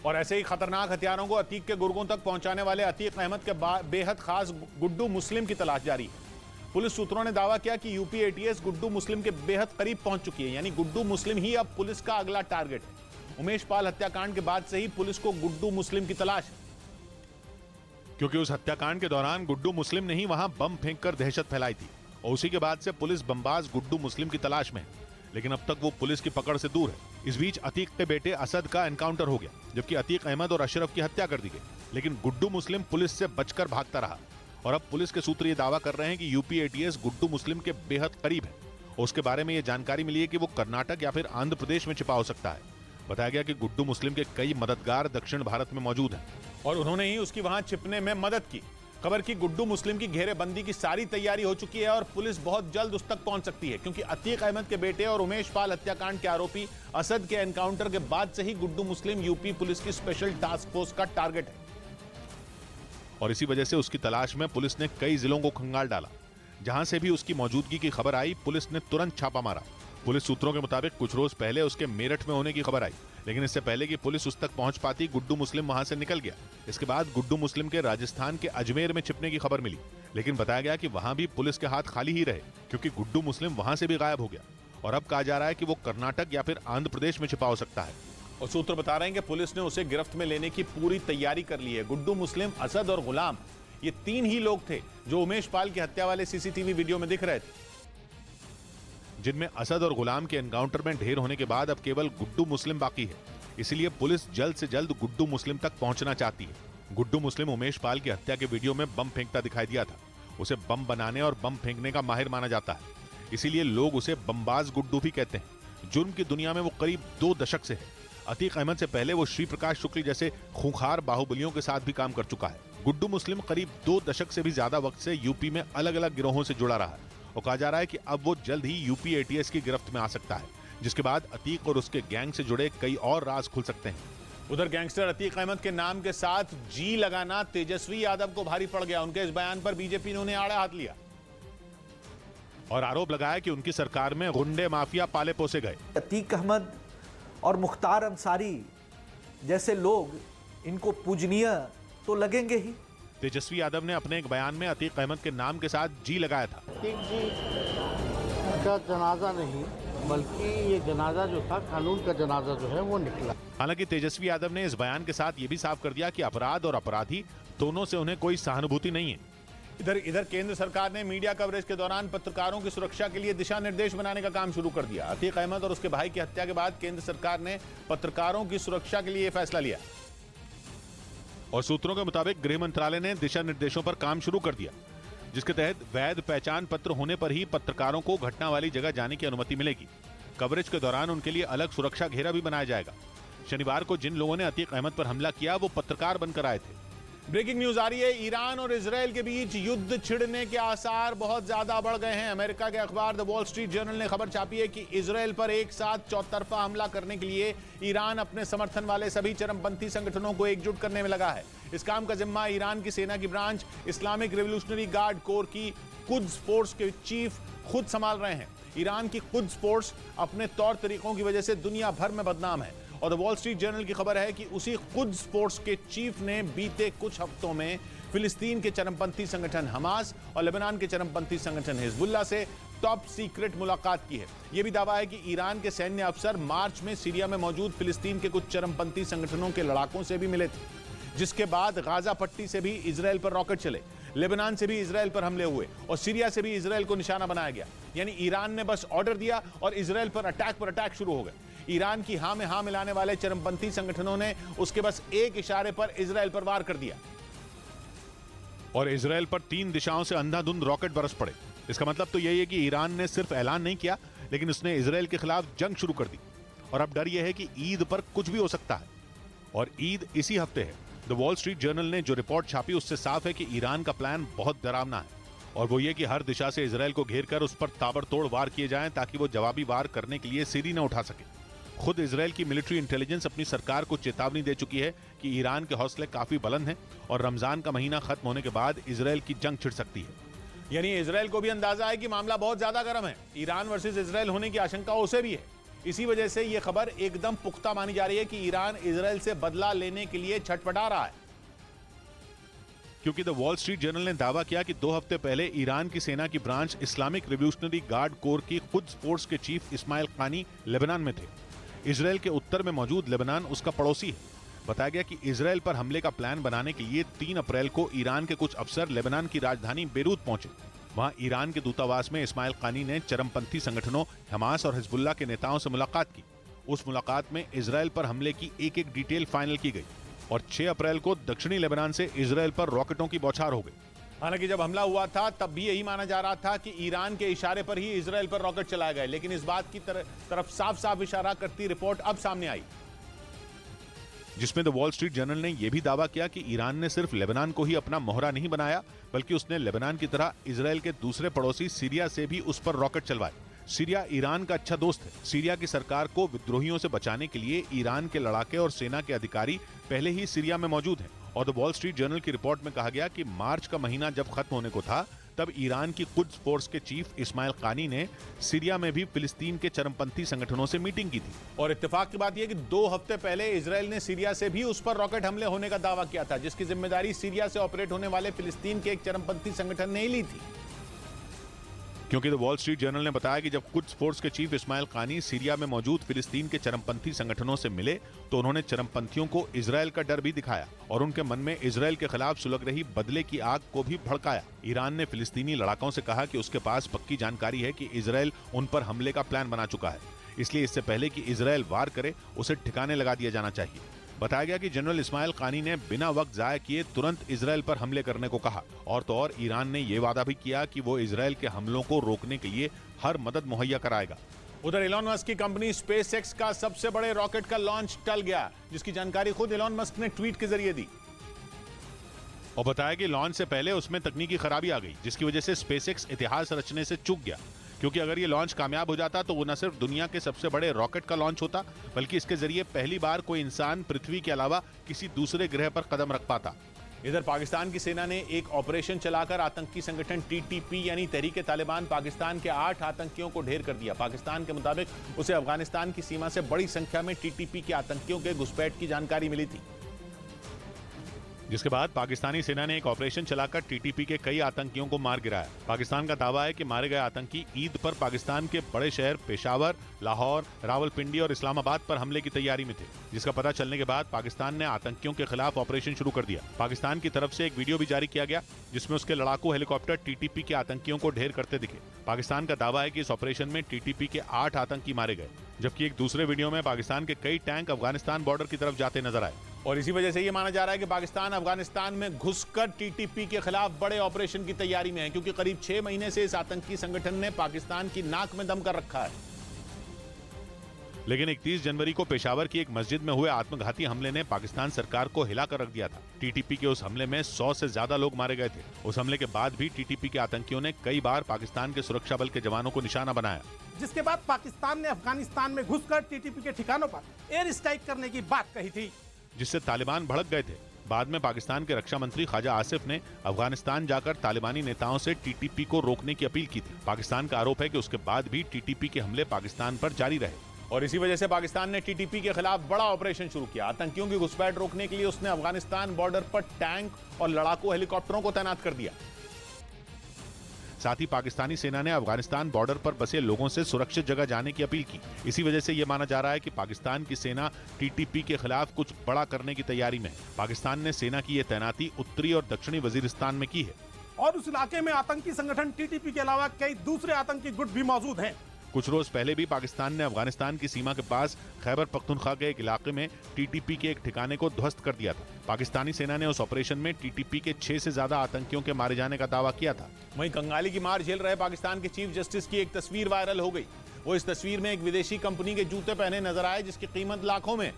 और ऐसे ही खतरनाक हथियारों को अतीक के गुर्गों तक पहुंचाने वाले अतीक अहमद के बेहद खास गुड्डू मुस्लिम की तलाश जारी है। पुलिस सूत्रों ने दावा किया कि यूपी एटीएस गुड्डू मुस्लिम के बेहद करीब पहुंच चुकी है, यानी गुड्डू मुस्लिम ही अब पुलिस का अगला टारगेट है। उमेश पाल हत्याकांड के बाद से ही पुलिस को गुड्डू मुस्लिम की तलाश है, क्योंकि उस हत्याकांड के दौरान गुड्डू मुस्लिम ने ही वहां बम फेंककर दहशत फैलाई थी और उसी के बाद से पुलिस बमबाज गुड्डू मुस्लिम की तलाश में है, लेकिन अब तक वो पुलिस की पकड़ से दूर है। इस बीच अतीक के बेटे असद का एनकाउंटर हो गया, जबकि अतीक अहमद और अशरफ की हत्या कर दी गई, लेकिन गुड्डू मुस्लिम पुलिस से बचकर भागता रहा। और अब पुलिस के सूत्र ये दावा कर रहे हैं कि यूपी एटीएस गुड्डू मुस्लिम के बेहद करीब है और उसके बारे में ये जानकारी मिली है कि वो कर्नाटक या फिर आंध्र प्रदेश में छिपा हो सकता है। बताया गया कि गुड्डू मुस्लिम के कई मददगार दक्षिण भारत में मौजूद हैं और उन्होंने ही उसकी वहां छिपने में मदद की। खबर की गुड्डू मुस्लिम की घेरेबंदी की सारी तैयारी हो चुकी है और पुलिस बहुत जल्द उस तक पहुंच सकती है, क्योंकि अतीक अहमद के बेटे और उमेश पाल हत्याकांड के आरोपी असद के एनकाउंटर के बाद से ही गुड्डू मुस्लिम यूपी पुलिस की स्पेशल टास्क फोर्स का टारगेट है और इसी वजह से उसकी तलाश में पुलिस ने कई जिलों को खंगाल डाला। जहां से भी उसकी मौजूदगी की खबर आई, पुलिस ने तुरंत छापा मारा। पुलिस सूत्रों के मुताबिक कुछ रोज पहले उसके मेरठ में होने की खबर आई, लेकिन इससे पहले कि पुलिस उस तक पहुंच पाती, गुड्डू मुस्लिम वहां से निकल गया। इसके बाद गुड्डू मुस्लिम के राजस्थान के अजमेर में छिपने की खबर मिली, लेकिन बताया गया कि वहां भी पुलिस के हाथ खाली ही रहे, क्योंकि गुड्डू मुस्लिम वहां से भी गायब हो गया और अब कहा जा रहा है कि वो कर्नाटक या फिर आंध्र प्रदेश में छिपा हो सकता है। और सूत्र बता रहे हैं कि पुलिस ने उसे गिरफ्त में लेने की पूरी तैयारी कर ली है। गुड्डू मुस्लिम, असद और गुलाम, ये 3 ही लोग थे जो उमेश पाल की हत्या वाले सीसीटीवी वीडियो में दिख रहे थे, जिनमें असद और गुलाम के एनकाउंटर में ढेर होने के बाद अब केवल गुड्डू मुस्लिम बाकी है। इसलिए पुलिस जल्द से जल्द गुड्डू मुस्लिम तक पहुंचना चाहती है। गुड्डू मुस्लिम उमेश पाल की हत्या के वीडियो में बम फेंकता दिखाई दिया था। उसे बम बनाने और बम फेंकने का माहिर माना जाता है, इसीलिए लोग उसे बमबाज गुड्डू भी कहते हैं। जुर्म की दुनिया में वो करीब 2 दशक से है। अतीक अहमद से पहले वो श्री प्रकाश शुक्ल जैसे खूंखार बाहुबलियों के साथ भी काम कर चुका है। गुड्डू मुस्लिम करीब 2 दशक से भी ज्यादा वक्त से यूपी में अलग अलग गिरोहों से जुड़ा रहा है और कहा जा रहा है कि अब वो जल्द ही यूपी एटीएस की गिरफ्त में आ सकता है, जिसके बाद अतीक और उसके गैंग से जुड़े कई और राज खुल सकते हैं। उधर गैंगस्टर अतीक अहमद के नाम के साथ जी लगाना तेजस्वी यादव को भारी पड़ गया। उनके इस बयान पर बीजेपी ने उन्हें आड़ा हाथ लिया और आरोप लगाया कि उनकी सरकार में गुंडे माफिया पाले पोसे गए। अतीक अहमद और मुख्तार अंसारी जैसे लोग इनको पूजनीय तो लगेंगे ही। तेजस्वी यादव ने अपने एक बयान में अतीक अहमद के नाम के साथ जी लगाया था। अतीक जी का जनाजा नहीं बल्कि ये जनाजा जो था कानून का जनाजा जो है वो निकला। हालांकि तेजस्वी यादव ने इस बयान के साथ ये भी साफ कर दिया कि अपराध और अपराधी दोनों से उन्हें कोई सहानुभूति नहीं है। इधर केंद्र सरकार ने मीडिया कवरेज के दौरान पत्रकारों की सुरक्षा के लिए दिशा निर्देश बनाने का काम शुरू कर दिया। अतीक अहमद और उसके भाई की हत्या के बाद केंद्र सरकार ने पत्रकारों की सुरक्षा के लिए यह फैसला लिया और सूत्रों के मुताबिक गृह मंत्रालय ने दिशा निर्देशों पर काम शुरू कर दिया, जिसके तहत वैध पहचान पत्र होने पर ही पत्रकारों को घटना वाली जगह जाने की अनुमति मिलेगी। कवरेज के दौरान उनके लिए अलग सुरक्षा घेरा भी बनाया जाएगा। शनिवार को जिन लोगों ने अतीक अहमद पर हमला किया वो पत्रकार बनकर आए थे। ब्रेकिंग न्यूज आ रही है, ईरान और इजरायल के बीच युद्ध छिड़ने के आसार बहुत ज्यादा बढ़ गए हैं। अमेरिका के अखबार द वॉल स्ट्रीट जर्नल ने खबर छापी है कि इजरायल पर एक साथ चौतरफा हमला करने के लिए ईरान अपने समर्थन वाले सभी चरमपंथी संगठनों को एकजुट करने में लगा है। इस काम का जिम्मा ईरान की सेना की branch Islamic revolutionary guard core की कुद्स फोर्स के चीफ खुद संभाल रहे हैं। ईरान की कुद्स फोर्स अपने तौर तरीकों की वजह से दुनिया भर में बदनाम है और द वॉल स्ट्रीट जर्नल की खबर है कि उसी कुद्स फोर्स के चीफ ने बीते कुछ हफ्तों में फिलिस्तीन के चरमपंथी संगठन हमास और लेबनान के चरमपंथी संगठन हिजबुल्लाह से टॉप सीक्रेट मुलाकात की है। यह भी दावा है कि ईरान के सैन्य अफसर मार्च में सीरिया में मौजूद फिलिस्तीन के कुछ चरमपंथी संगठनों के लड़ाकों से भी मिले थे, जिसके बाद गाजा पट्टी से भी इजरायल पर रॉकेट चले, लेबनान से भी इजरायल पर हमले हुए और सीरिया से भी इजरायल को निशाना बनाया गया। यानी ईरान ने बस ऑर्डर दिया और इजरायल पर अटैक शुरू हो गए। ईरान की हां में हां मिलाने वाले चरमपंथी संगठनों ने उसके बस एक इशारे पर इजरायल पर वार कर दिया और इजरायल पर 3 दिशाओं से अंधाधुंध रॉकेट बरस पड़े। इसका मतलब तो यही है कि ईरान ने सिर्फ ऐलान नहीं किया, लेकिन उसने इजरायल के खिलाफ जंग शुरू कर दी और अब डर यह है कि ईद पर कुछ भी हो सकता है और ईद इसी हफ्ते है। द वॉल स्ट्रीट जर्नल ने जो रिपोर्ट छापी उससे साफ है कि ईरान का प्लान बहुत डरावना है और वो ये कि हर दिशा से इजरायल को घेर कर उस पर ताबड़तोड़ वार किए जाएं ताकि वो जवाबी वार करने के लिए सीरी न उठा सके। खुद इजरायल की मिलिट्री इंटेलिजेंस अपनी सरकार को चेतावनी दे चुकी है कि ईरान के हौसले काफी बुलंद हैं और रमजान का महीना खत्म होने के बाद इजरायल की जंग छिड़ सकती है। यानी इजरायल को भी अंदाजा है कि मामला बहुत ज्यादा गर्म है। ईरान वर्सेस इजरायल होने की आशंका उसे भी है। इसी वजह से यह खबर एकदम पुख्ता मानी जा रही है कि ईरान इजरायल से बदला लेने के लिए छटपटा रहा है, क्योंकि द वॉल स्ट्रीट जर्नल ने दावा किया कि 2 हफ्ते पहले ईरान की सेना की branch Islamic revolutionary guard core की कुद्स फोर्स के चीफ इस्माइल कानी लेबनान में थे। इजरायल के उत्तर में मौजूद लेबनान उसका पड़ोसी है। बताया गया कि इजरायल पर हमले का प्लान बनाने के लिए 3 अप्रैल को ईरान के कुछ अफसर लेबनान की राजधानी बेरूत पहुंचे। वहां ईरान के दूतावास में इस्माइल कानी ने चरमपंथी संगठनों हमास और हिजबुल्लाह के नेताओं से मुलाकात की। उस मुलाकात में इजरायल पर हमले की एक डिटेल फाइनल की गई और 6 अप्रैल को दक्षिणी लेबनान से इजरायल पर रॉकेटों की बौछार हो गई। हालांकि जब हमला हुआ था तब भी यही माना जा रहा था कि ईरान के इशारे पर ही इजरायल पर रॉकेट चलाए गए, लेकिन इस बात की तरफ साफ साफ इशारा करती रिपोर्ट अब सामने आई, जिसमें द वॉल स्ट्रीट जर्नल ने यह भी दावा किया कि ईरान ने सिर्फ लेबनान को ही अपना मोहरा नहीं बनाया, बल्कि उसने लेबनान की तरह इजरायल के दूसरे पड़ोसी सीरिया से भी उस पर रॉकेट चलवाए। सीरिया ईरान का अच्छा दोस्त है। सीरिया की सरकार को विद्रोहियों से बचाने के लिए ईरान के लड़ाके और सेना के अधिकारी पहले ही सीरिया में मौजूद हैं और द वॉल स्ट्रीट जर्नल की रिपोर्ट में कहा गया कि मार्च का महीना जब खत्म होने को था तब ईरान की कुद्स फोर्स के चीफ इस्माइल कानी ने सीरिया में भी फिलिस्तीन के चरमपंथी संगठनों से मीटिंग की थी। और इत्तेफाक की बात यह कि 2 हफ्ते पहले इजरायल ने सीरिया से भी उस पर रॉकेट हमले होने का दावा किया था, जिसकी जिम्मेदारी सीरिया से ऑपरेट होने वाले फिलिस्तीन के एक चरमपंथी संगठन ने ही ली थी। क्योंकि द वॉल स्ट्रीट जर्नल ने बताया कि जब कुद्स फोर्स के चीफ इस्माइल कानी सीरिया में मौजूद फिलिस्तीन के चरमपंथी संगठनों से मिले तो उन्होंने चरमपंथियों को इजरायल का डर भी दिखाया और उनके मन में इजरायल के खिलाफ सुलग रही बदले की आग को भी भड़काया। ईरान ने फिलिस्तीनी लड़ाकों से कहा कि उसके पास पक्की जानकारी है कि इजरायल उन पर हमले का प्लान बना चुका है, इसलिए इससे पहले कि इजरायल वार करे उसे ठिकाने लगा दिया जाना चाहिए। बताया गया कि जनरल इस्माइल कानी ने बिना वक्त जाया किए तुरंत इजरायल पर हमले करने को कहा और तो और ईरान ने यह वादा भी किया कि वो इजरायल के हमलों को रोकने के लिए हर मदद मुहैया कराएगा। उधर इलॉन मस्क की कंपनी स्पेसएक्स का सबसे बड़े रॉकेट का लॉन्च टल गया, जिसकी जानकारी खुद इलॉन मस्क ने ट्वीट के जरिए दी और बताया कि लॉन्च से पहले उसमें तकनीकी खराबी आ गई, जिसकी वजह से स्पेसएक्स इतिहास रचने से चूक गया। क्योंकि अगर ये लॉन्च कामयाब हो जाता तो वो न सिर्फ दुनिया के सबसे बड़े रॉकेट का लॉन्च होता, बल्कि इसके जरिए पहली बार कोई इंसान पृथ्वी के अलावा किसी दूसरे ग्रह पर कदम रख पाता। इधर पाकिस्तान की सेना ने एक ऑपरेशन चलाकर आतंकी संगठन टीटीपी यानी तहरीक तालिबान पाकिस्तान के 8 आतंकियों को ढेर कर दिया। पाकिस्तान के मुताबिक उसे अफगानिस्तान की सीमा से बड़ी संख्या में टीटीपी के आतंकियों के घुसपैठ की जानकारी मिली थी, जिसके बाद पाकिस्तानी सेना ने एक ऑपरेशन चलाकर टीटीपी के कई आतंकियों को मार गिराया। पाकिस्तान का दावा है कि मारे गए आतंकी ईद पर पाकिस्तान के बड़े शहर पेशावर, लाहौर, रावलपिंडी और इस्लामाबाद पर हमले की तैयारी में थे, जिसका पता चलने के बाद पाकिस्तान ने आतंकियों के खिलाफ ऑपरेशन शुरू कर दिया। पाकिस्तान की तरफ से एक वीडियो भी जारी किया गया जिसमें उसके लड़ाकू हेलीकॉप्टर टीटीपी के आतंकियों को ढेर करते दिखे। पाकिस्तान का दावा है कि इस ऑपरेशन में टीटीपी के 8 आतंकी मारे गए, जबकि एक दूसरे वीडियो में पाकिस्तान के कई टैंक अफगानिस्तान बॉर्डर की तरफ जाते नजर आए। और इसी वजह से ये माना जा रहा है कि पाकिस्तान अफगानिस्तान में घुसकर टीटीपी के खिलाफ बड़े ऑपरेशन की तैयारी में है, क्योंकि करीब 6 महीने से इस आतंकी संगठन ने पाकिस्तान की नाक में दम कर रखा है। लेकिन 31 जनवरी को पेशावर की एक मस्जिद में हुए आत्मघाती हमले ने पाकिस्तान सरकार को हिलाकर रख दिया था। टीटीपी के उस हमले में 100 से ज्यादा लोग मारे गए थे। उस हमले के बाद भी टीटीपी के आतंकियों ने कई बार पाकिस्तान के सुरक्षा बल के जवानों को निशाना बनाया, जिसके बाद पाकिस्तान ने अफगानिस्तान में घुसकर टीटीपी के ठिकानों पर एयर स्ट्राइक करने की बात कही थी, जिससे तालिबान भड़क गए थे। बाद में पाकिस्तान के रक्षा मंत्री ख्वाजा आसिफ ने अफगानिस्तान जाकर तालिबानी नेताओं से टीटीपी को रोकने की अपील की थी। पाकिस्तान का आरोप है कि उसके बाद भी टीटीपी के हमले पाकिस्तान पर जारी रहे और इसी वजह से पाकिस्तान ने टीटीपी के खिलाफ बड़ा ऑपरेशन शुरू किया। आतंकियों की घुसपैठ रोकने के लिए उसने अफगानिस्तान बॉर्डर पर टैंक और लड़ाकू हेलीकॉप्टरों को तैनात कर दिया। साथ ही पाकिस्तानी सेना ने अफगानिस्तान बॉर्डर पर बसे लोगों से सुरक्षित जगह जाने की अपील की। इसी वजह से यह माना जा रहा है कि पाकिस्तान की सेना टीटीपी के खिलाफ कुछ बड़ा करने की तैयारी में है। पाकिस्तान ने सेना की यह तैनाती उत्तरी और दक्षिणी वजीरिस्तान में की है और उस इलाके में आतंकी संगठन टीटीपी के अलावा कई दूसरे आतंकी गुट भी मौजूद हैं। कुछ रोज पहले भी पाकिस्तान ने अफगानिस्तान की सीमा के पास खैबर पख्तूनख्वा के एक इलाके में टीटीपी के एक ठिकाने को ध्वस्त कर दिया था। पाकिस्तानी सेना ने उस ऑपरेशन में टीटीपी के 6 से ज्यादा आतंकियों के मारे जाने का दावा किया था। वहीं कंगाली की मार झेल रहे पाकिस्तान के चीफ जस्टिस की एक तस्वीर वायरल हो गई। वो इस तस्वीर में एक विदेशी कंपनी के जूते पहने नजर आए, जिसकी कीमत लाखों में,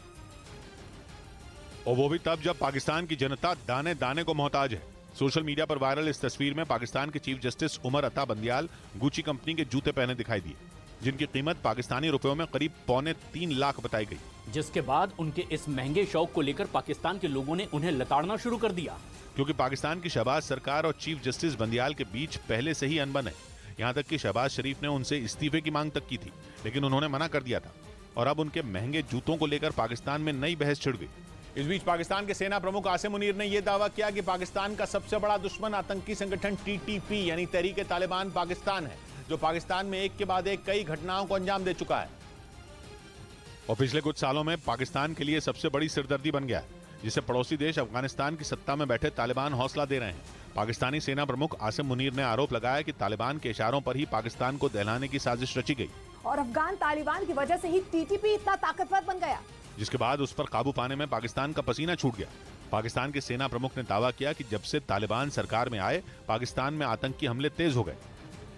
और वो भी तब जब पाकिस्तान की जनता दाने दाने को मोहताज है। सोशल मीडिया पर वायरल इस तस्वीर में पाकिस्तान के chief justice Umar Ata Bandial Gucci company के जूते पहने दिखाई दिए, जिनकी कीमत पाकिस्तानी रुपयों में करीब 2.25 लाख बताई गई। जिसके बाद उनके इस महंगे शौक को लेकर पाकिस्तान के लोगों ने उन्हें लताड़ना शुरू कर दिया, क्योंकि पाकिस्तान की शहबाज सरकार और चीफ जस्टिस बंदियाल के बीच पहले से ही अनबन है। यहाँ तक कि शहबाज शरीफ ने उनसे इस्तीफे की मांग तक की थी, लेकिन उन्होंने मना कर दिया था और अब उनके महंगे जूतों को लेकर पाकिस्तान में नई बहस छिड़ गई। इस बीच पाकिस्तान के सेना प्रमुख आसिम मुनीर ने यह दावा किया कि पाकिस्तान का सबसे बड़ा दुश्मन आतंकी संगठन टीटीपी यानी तहरीक तालिबान पाकिस्तान है, जो पाकिस्तान में एक के बाद एक कई घटनाओं को अंजाम दे चुका है और पिछले कुछ सालों में पाकिस्तान के लिए सबसे बड़ी सिरदर्दी बन गया है, जिसे पड़ोसी देश अफगानिस्तान की सत्ता में बैठे तालिबान हौसला दे रहे हैं। पाकिस्तानी सेना प्रमुख आसिम मुनीर ने आरोप लगाया कि तालिबान के इशारों पर ही पाकिस्तान को दहलाने की साजिश रची गई और अफगान तालिबान की वजह से ही टीटीपी इतना ताकतवर बन गया, जिसके बाद उस पर काबू पाने में पाकिस्तान का पसीना छूट गया। पाकिस्तान के सेना प्रमुख ने दावा किया कि जब से तालिबान सरकार में आए, पाकिस्तान में आतंकी हमले तेज हो गए,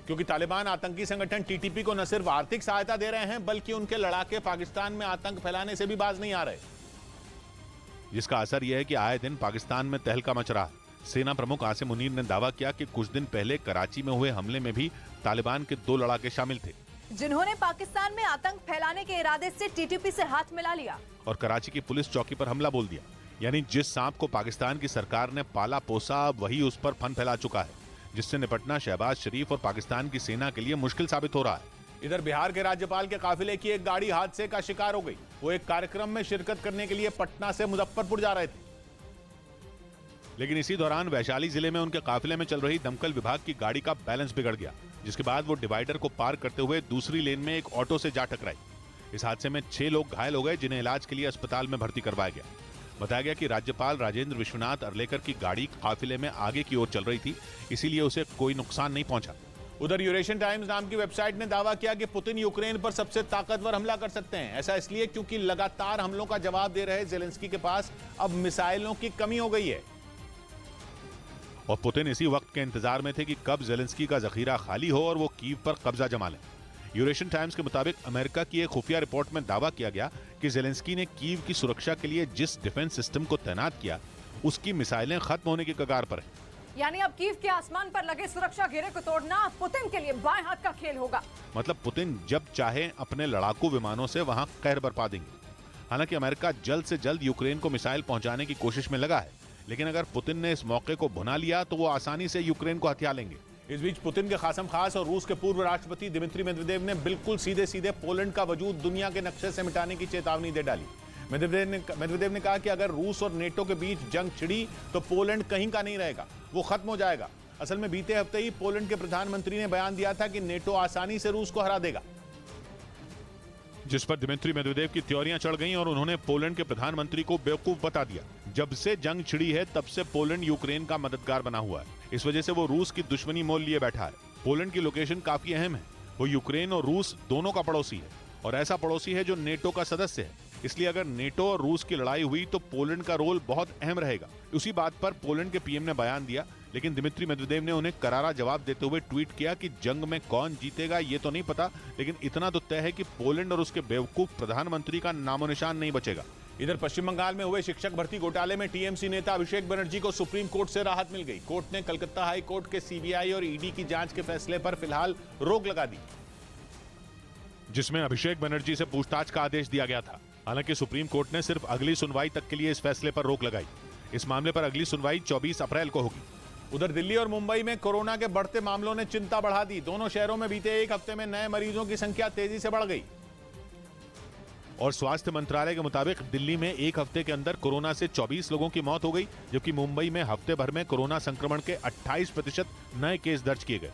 क्योंकि तालिबान आतंकी संगठन टीटीपी को न सिर्फ आर्थिक सहायता दे रहे हैं, बल्कि उनके लड़ाके पाकिस्तान में आतंक फैलाने से भी बाज नहीं आ रहे, जिसका असर यह है कि आए दिन पाकिस्तान में तहलका मच रहा है। सेना प्रमुख आसिम मुनीर ने दावा किया कि कुछ दिन पहले कराची में हुए हमले में भी तालिबान के 2 लड़ाके शामिल थे, जिन्होंने पाकिस्तान में आतंक फैलाने के इरादे से टीटीपी से हाथ मिला लिया और कराची की पुलिस चौकी पर हमला बोल दिया। यानी जिस सांप को पाकिस्तान की सरकार ने पाला पोसा, अब वही उस पर फन फैला चुका है, जिससे निपटना शहबाज शरीफ और पाकिस्तान की सेना के लिए मुश्किल साबित हो रहा है। इधर बिहार के राज्यपाल के काफिले की एक गाड़ी हादसे का शिकार हो गई। वो एक कार्यक्रम में शिरकत करने के लिए पटना से मुजफ्फरपुर जा रहे थे, लेकिन इसी दौरान वैशाली जिले में उनके काफिले में चल रही दमकल विभाग की गाड़ी का बैलेंस बिगड़ गया, जिसके बाद वो डिवाइडर को पार करते हुए दूसरी लेन में एक ऑटो से जा टकराई। इस हादसे में 6 लोग घायल हो गए, जिन्हें इलाज के लिए अस्पताल में भर्ती करवाया गया। बताया गया कि राज्यपाल राजेंद्र विश्वनाथ अर्लेकर की गाड़ी काफिले में आगे की ओर चल रही थी, इसीलिए उसे कोई नुकसान नहीं पहुंचा। उधर यूरेशियन टाइम्स नाम की वेबसाइट ने दावा किया कि पुतिन यूक्रेन पर सबसे ताकतवर हमला कर सकते हैं। ऐसा इसलिए क्योंकि लगातार हमलों का जवाब दे रहे जेलेंस्की के पास अब मिसाइलों की कमी हो गई है और पुतिन इसी वक्त के इंतजार में थे कि कब जेलेंस्की का जखीरा खाली हो और वो कीव पर कब्जा जमा लें। यूरेशियन टाइम्स के मुताबिक अमेरिका की एक खुफिया रिपोर्ट में दावा किया गया कि जेलेंस्की ने कीव की सुरक्षा के लिए जिस डिफेंस सिस्टम को तैनात किया, उसकी मिसाइलें खत्म होने की कगार पर हैं। यानी अब कीव के आसमान पर लगे सुरक्षा घेरे को तोड़ना पुतिन के लिए बाएं हाथ का खेल होगा। मतलब पुतिन जब चाहे अपने लड़ाकू विमानों से वहां कहर बरपा देंगे। हालांकि अमेरिका जल्द से जल्द यूक्रेन को मिसाइल पहुंचाने की कोशिश में लगा है, लेकिन अगर पुतिन ने इस मौके को भुना लिया तो वो आसानी से यूक्रेन को हथिया लेंगे। इस बीच पुतिन के खासम खास और रूस के पूर्व राष्ट्रपति दिमित्री मेदवेदेव ने बिल्कुल सीधे सीधे पोलैंड का वजूद दुनिया के नक्शे से मिटाने की चेतावनी दे डाली। मेदवेदेव ने कहा कि अगर रूस और नेटो के बीच जंग छिड़ी तो पोलैंड कहीं का नहीं रहेगा, वो खत्म हो जाएगा। असल में बीते हफ्ते ही पोलैंड के प्रधानमंत्री ने बयान दिया था कि नेटो आसानी से रूस को हरा देगा, जिस पर दिमित्री मेदवेदेव की त्योरियां चढ़ गईं और उन्होंने पोलैंड के प्रधानमंत्री को बेवकूफ बता दिया। जब से जंग छिड़ी है तब से पोलैंड यूक्रेन का मददगार बना हुआ है, इस वजह से वो रूस की दुश्मनी मोल लिए बैठा है। पोलैंड की लोकेशन काफी अहम है, वो यूक्रेन और रूस दोनों का पड़ोसी है और ऐसा पड़ोसी है जो नेटो का सदस्य है। इसलिए अगर नेटो और रूस की लड़ाई हुई तो पोलैंड का रोल बहुत अहम रहेगा। उसी बात पर पोलैंड के पीएम ने बयान दिया, लेकिन दिमित्री मेदवेदेव ने उन्हें करारा जवाब देते हुए ट्वीट किया कि जंग में कौन जीतेगा ये तो नहीं पता, लेकिन इतना तो तय है कि पोलैंड और उसके बेवकूफ प्रधानमंत्री का नामो निशान नहीं बचेगा। इधर पश्चिम बंगाल में हुए शिक्षक भर्ती घोटाले में टीएमसी नेता अभिषेक बनर्जी को सुप्रीम कोर्ट से राहत मिल गई। कोर्ट ने कलकत्ता हाई कोर्ट के सीबीआई और ईडी की जांच के फैसले पर फिलहाल रोक लगा दी, जिसमें अभिषेक बनर्जी से पूछताछ का आदेश दिया गया था। हालांकि सुप्रीम कोर्ट ने सिर्फ अगली सुनवाई तक के लिए इस फैसले पर रोक लगाई। इस मामले पर अगली सुनवाई 24 अप्रैल को होगी। उधर दिल्ली और मुंबई में कोरोना के बढ़ते मामलों ने चिंता बढ़ा दी। दोनों शहरों में बीते एक हफ्ते में नए मरीजों की संख्या तेजी से बढ़ गई और स्वास्थ्य मंत्रालय के मुताबिक दिल्ली में एक हफ्ते के अंदर कोरोना से 24 लोगों की मौत हो गई, जबकि मुंबई में हफ्ते भर में कोरोना संक्रमण के 28% नए केस दर्ज किए गए।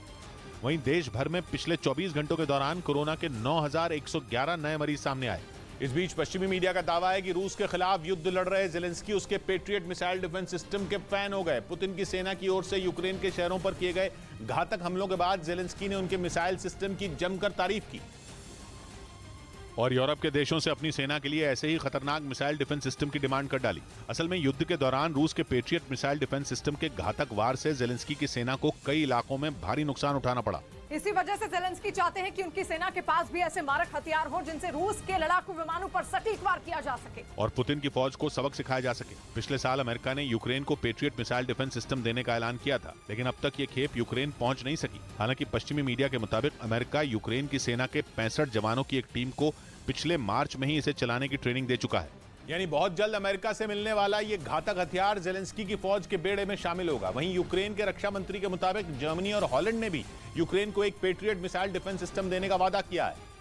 वहीं देश भर में पिछले 24 घंटों के दौरान कोरोना के 9,111 नए मरीज सामने आए। इस बीच पश्चिमी मीडिया का दावा है कि रूस के खिलाफ युद्ध लड़ रहे जेलेंस्की उसके पेट्रियट मिसाइल डिफेंस सिस्टम के फैन हो गए। पुतिन की सेना की ओर से यूक्रेन के शहरों पर किए गए घातक हमलों के बाद जेलेंस्की ने उनके मिसाइल सिस्टम की जमकर तारीफ की और यूरोप के देशों से अपनी सेना के लिए ऐसे ही खतरनाक मिसाइल डिफेंस सिस्टम की डिमांड कर डाली। असल में युद्ध के दौरान रूस के पेट्रियट मिसाइल डिफेंस सिस्टम के घातक वार से जेलेंस्की की सेना को कई इलाकों में भारी नुकसान उठाना पड़ा। इसी वजह से जेलेंस्की चाहते हैं कि उनकी सेना के पास भी ऐसे मारक हथियार हो जिनसे रूस के लड़ाकू विमानों पर सटीक वार किया जा सके और पुतिन की फौज को सबक सिखाया जा सके। पिछले साल अमेरिका ने यूक्रेन को पेट्रियट मिसाइल डिफेंस सिस्टम देने का ऐलान किया था, लेकिन अब तक ये खेप यूक्रेन पहुंच नहीं सकी। हालांकि पश्चिमी मीडिया के मुताबिक अमेरिका यूक्रेन की सेना के 65 जवानों की एक टीम को पिछले मार्च में ही इसे चलाने की ट्रेनिंग दे चुका है। यानी बहुत जल्द अमेरिका से मिलने वाला ये घातक हथियार जेलेंस्की की फौज के बेड़े में शामिल होगा। वहीं यूक्रेन के रक्षा मंत्री के मुताबिक जर्मनी और हॉलैंड ने भी यूक्रेन को एक पेट्रियट मिसाइल डिफेंस सिस्टम देने का वादा किया है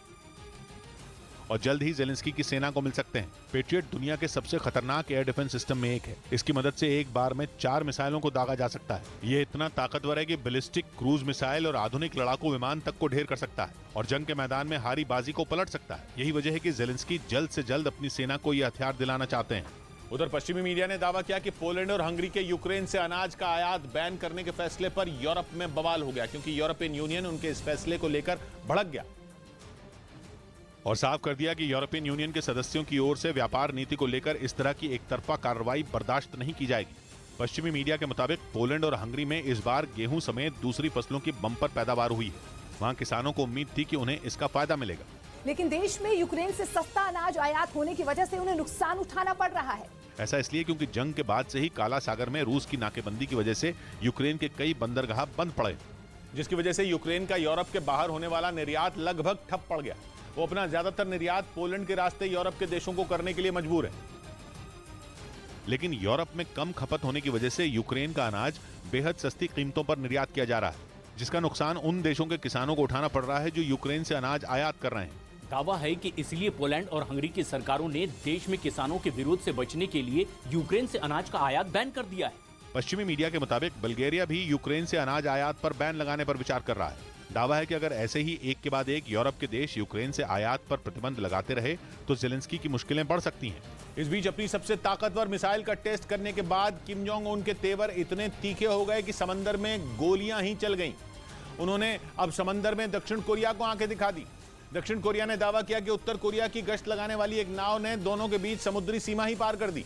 और जल्द ही जेलेंस्की की सेना को मिल सकते हैं। पेट्रियट दुनिया के सबसे खतरनाक एयर डिफेंस सिस्टम में एक है। इसकी मदद से एक बार में 4 मिसाइलों को दागा जा सकता है। ये इतना ताकतवर है कि बैलिस्टिक, क्रूज मिसाइल और आधुनिक लड़ाकू विमान तक को ढेर कर सकता है और जंग के मैदान में हारी बाजी को पलट सकता है। यही वजह है कि जेलेंस्की जल्द से जल्द अपनी सेना को यह हथियार दिलाना चाहते हैं। उधर पश्चिमी मीडिया ने दावा किया कि पोलैंड और हंगरी के यूक्रेन से अनाज का आयात बैन करने के फैसले पर यूरोप में बवाल हो गया, क्योंकि यूरोपियन यूनियन उनके इस फैसले को लेकर भड़क गया और साफ कर दिया कि यूरोपियन यूनियन के सदस्यों की ओर से व्यापार नीति को लेकर इस तरह की एकतरफा कार्रवाई बर्दाश्त नहीं की जाएगी। पश्चिमी मीडिया के मुताबिक पोलैंड और हंगरी में इस बार गेहूं समेत दूसरी फसलों की बम्पर पैदावार हुई है। वहां किसानों को उम्मीद थी कि उन्हें इसका फायदा मिलेगा, लेकिन देश में यूक्रेन से सस्ता अनाज आयात होने की वजह से उन्हें नुकसान उठाना पड़ रहा है। ऐसा इसलिए क्योंकि जंग के बाद से ही काला सागर में रूस की नाकेबंदी की वजह से यूक्रेन के कई बंदरगाह बंद पड़े, जिसकी वजह से यूक्रेन का यूरोप के बाहर होने वाला निर्यात लगभग ठप पड़ गया। वो अपना ज्यादातर निर्यात पोलैंड के रास्ते यूरोप के देशों को करने के लिए मजबूर है, लेकिन यूरोप में कम खपत होने की वजह से यूक्रेन का अनाज बेहद सस्ती कीमतों पर निर्यात किया जा रहा है, जिसका नुकसान उन देशों के किसानों को उठाना पड़ रहा है जो यूक्रेन से अनाज आयात कर रहे हैं। दावा है कि इसलिए पोलैंड और हंगरी की सरकारों ने देश में किसानों के विरोध से बचने के लिए यूक्रेन से अनाज का आयात बैन कर दिया है। पश्चिमी मीडिया के मुताबिक बल्गेरिया भी यूक्रेन से अनाज आयात पर बैन लगाने पर विचार कर रहा है। दावा है कि अगर ऐसे ही एक के बाद एक यूरोप के देश यूक्रेन से आयात पर प्रतिबंध लगाते रहे तो जेलेंस्की की मुश्किलें बढ़ सकती हैं। इस बीच अपनी सबसे ताकतवर मिसाइल का टेस्ट करने के बाद किम जोंग उन के तेवर इतने तीखे हो गए कि समंदर में गोलियां ही चल गईं। उन्होंने अब समंदर में दक्षिण कोरिया को आंखें दिखा दी। दक्षिण कोरिया ने दावा किया कि उत्तर कोरिया की गश्त लगाने वाली एक नाव ने दोनों के बीच समुद्री सीमा ही पार कर दी,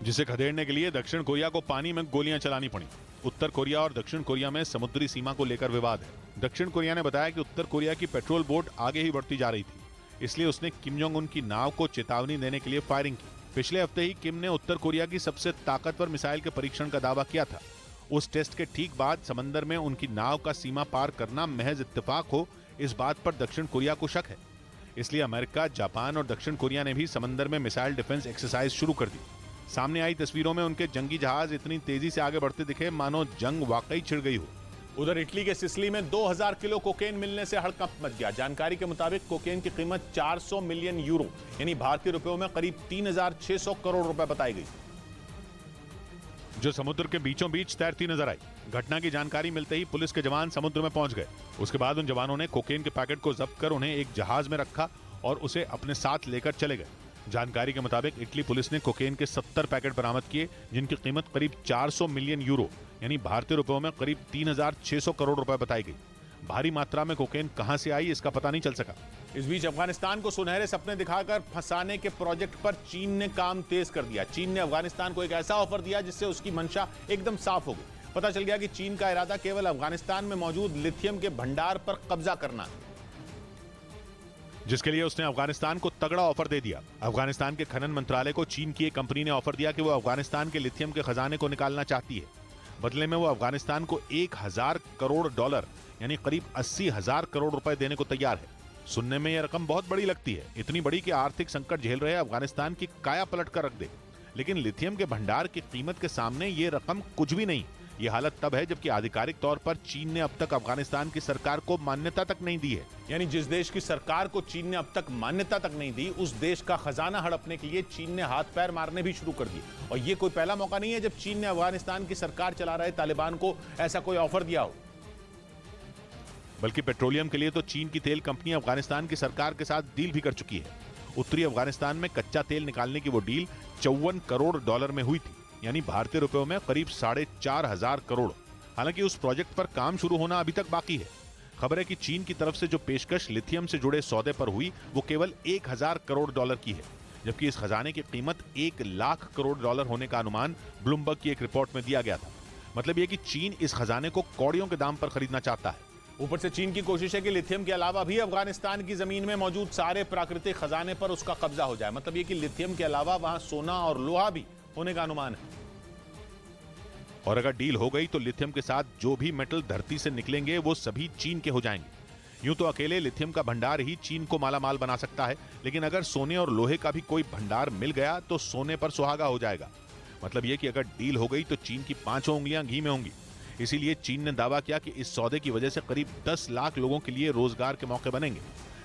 जिसे खदेड़ने के लिए दक्षिण कोरिया को पानी में गोलियां चलानी पड़ी। उत्तर कोरिया और दक्षिण कोरिया में समुद्री सीमा को लेकर विवाद है। दक्षिण कोरिया ने बताया कि उत्तर कोरिया की पेट्रोल बोट आगे ही बढ़ती जा रही थी, इसलिए उसने किम जोंग उन की नाव को चेतावनी देने के लिए फायरिंग की। पिछले हफ्ते ही किम ने उत्तर कोरिया की सबसे ताकतवर मिसाइल के परीक्षण का दावा किया था उस टेस्ट के ठीक बाद समंदर में उनकी नाव का सीमा पार करना महज इत्तेफाक हो, इस बात पर दक्षिण कोरिया को शक है। इसलिए अमेरिका, जापान और दक्षिण कोरिया ने भी समंदर में मिसाइल डिफेंस एक्सरसाइज शुरू कर दी। सामने आई तस्वीरों में उनके जंगी जहाज इतनी तेजी से आगे बढ़ते दिखे मानो जंग वाकई छिड़ गई हो। उधर इटली के सिसिली में 2000 किलो कोकेन मिलने से हड़कंप मच गया। जानकारी के मुताबिक कोकेन की कीमत 400 मिलियन यूरो यानी भारतीय रुपयों में करीब 3600 करोड़ रुपए बताई गई, जो समुद्र के बीचों बीच तैरती नजर आई। घटना की जानकारी मिलते ही पुलिस के जवान समुद्र में पहुंच गए। उसके बाद उन जवानों ने कोकेन के पैकेट को जब्त कर उन्हें एक जहाज में रखा और उसे अपने साथ लेकर चले गए। जानकारी के मुताबिक इटली पुलिस ने कोकेन के 70 पैकेट बरामद किए, जिनकी कीमत करीब 400 मिलियन यूरो यानी भारतीय रुपयों में करीब 3600 करोड़ रुपए बताई गई। भारी मात्रा में कोकेन कहां से आई, इसका पता नहीं चल सका। इस बीच अफगानिस्तान को सुनहरे सपने दिखाकर फंसाने के प्रोजेक्ट पर चीन ने काम तेज कर दिया। चीन ने अफगानिस्तान को एक ऐसा ऑफर दिया जिससे उसकी मंशा एकदम साफ हो गई। पता चल गया कि चीन का इरादा केवल अफगानिस्तान में मौजूद लिथियम के भंडार पर कब्जा करना है, जिसके लिए उसने अफगानिस्तान को तगड़ा ऑफर दे दिया। अफगानिस्तान के खनन मंत्रालय को चीन की एक कंपनी ने ऑफर दिया कि वो अफगानिस्तान के लिथियम के खजाने को निकालना चाहती है। बदले में वो अफगानिस्तान को 1000 करोड़ डॉलर यानी करीब 80,000 करोड़ रुपए देने को तैयार है। सुनने में यह रकम बहुत बड़ी लगती है, इतनी बड़ी कि आर्थिक संकट झेल रहे अफगानिस्तान की काया पलट कर रख दे। लेकिन लिथियम के भंडार की कीमत के सामने ये रकम कुछ भी नहीं। ये हालत तब है जबकि आधिकारिक तौर पर चीन ने अब तक अफगानिस्तान की सरकार को मान्यता तक नहीं दी है। यानी जिस देश की सरकार को चीन ने अब तक मान्यता तक नहीं दी, उस देश का खजाना हड़पने के लिए चीन ने हाथ पैर मारने भी शुरू कर दिए। और ये कोई पहला मौका नहीं है जब चीन ने अफगानिस्तान की सरकार चला रहे तालिबान को ऐसा कोई ऑफर दिया हो। बल्कि पेट्रोलियम के लिए तो चीन की तेल कंपनी अफगानिस्तान की सरकार के साथ डील भी कर चुकी है। उत्तरी अफगानिस्तान में कच्चा तेल निकालने की वो डील 54 करोड़ डॉलर में हुई थी, यानी भारतीय रुपयों में करीब 4500 करोड़। हालांकि उस प्रोजेक्ट पर काम शुरू होना अभी तक बाकी है। खबर है कि चीन की तरफ से जो पेशकश लिथियम से जुड़े सौदे पर हुई वो केवल 1000 करोड़ डॉलर की है, जबकि इस खजाने की कीमत 1 लाख करोड़ डॉलर होने का अनुमान ब्लूमबर्ग की एक रिपोर्ट में दिया गया था। मतलब यह कि चीन इस खजाने को कौड़ियों के दाम पर खरीदना चाहता है। ऊपर से चीन की कोशिश है कि लिथियम के अलावा भी अफगानिस्तान की जमीन में मौजूद सारे प्राकृतिक खजाने पर उसका कब्जा हो जाए। मतलब ये कि लिथियम के अलावा वहां सोना और लोहा भी होने का अनुमान है। और अगर डील हो गई तो लिथियम के साथ जो भी मेटल धरती से निकलेंगे वो सभी चीन के हो जाएंगे। यूं तो अकेले लिथियम का भंडार ही चीन को मालामाल बना सकता है, लेकिन अगर सोने और लोहे का भी कोई भंडार मिल गया तो सोने पर सुहागा हो जाएगा। मतलब यह कि अगर डील हो गई तो चीन की 5 उंगलियां घी में होंगी। इसीलिए चीन ने दावा किया कि इस सौदे की वजह से करीब 10 लाख लोगों के लिए रोजगार के मौके बनेंगे।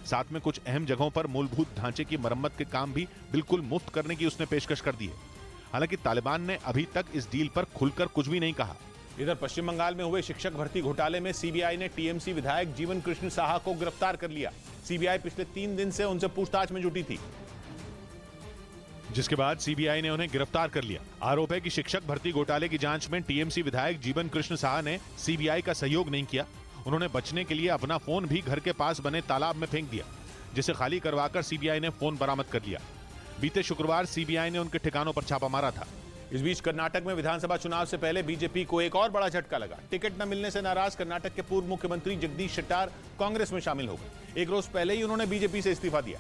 साथ में कुछ अहम जगहों पर मूलभूत ढांचे की मरम्मत के काम भी बिल्कुल मुफ्त करने की उसने पेशकश कर दी है। हालांकि तालिबान ने अभी तक इस डील पर खुलकर कुछ भी नहीं कहा। इधर पश्चिम बंगाल में हुए शिक्षक भर्ती घोटाले में सीबीआई ने टीएमसी विधायक जीवन कृष्ण साहा को गिरफ्तार कर लिया। सीबीआई पिछले 3 दिन से उनसे पूछताछ में जुटी थी, जिसके बाद सीबीआई ने उन्हें गिरफ्तार कर लिया। आरोप है कि शिक्षक भर्ती घोटाले की जांच में टीएमसी विधायक जीवन कृष्ण साहा ने सीबीआई का सहयोग नहीं किया। उन्होंने बचने के लिए अपना फोन भी घर के पास बने तालाब में फेंक दिया, जिसे खाली करवाकर सीबीआई ने फोन बरामद कर लिया। बीते शुक्रवार सीबीआई ने उनके ठिकानों पर छापा मारा था। इस बीच कर्नाटक में विधानसभा चुनाव से पहले बीजेपी को एक और बड़ा झटका लगा। टिकट न मिलने से नाराज कर्नाटक के पूर्व मुख्यमंत्री जगदीश शेट्टार कांग्रेस में शामिल हो गए। एक रोज पहले ही उन्होंने बीजेपी से इस्तीफा दिया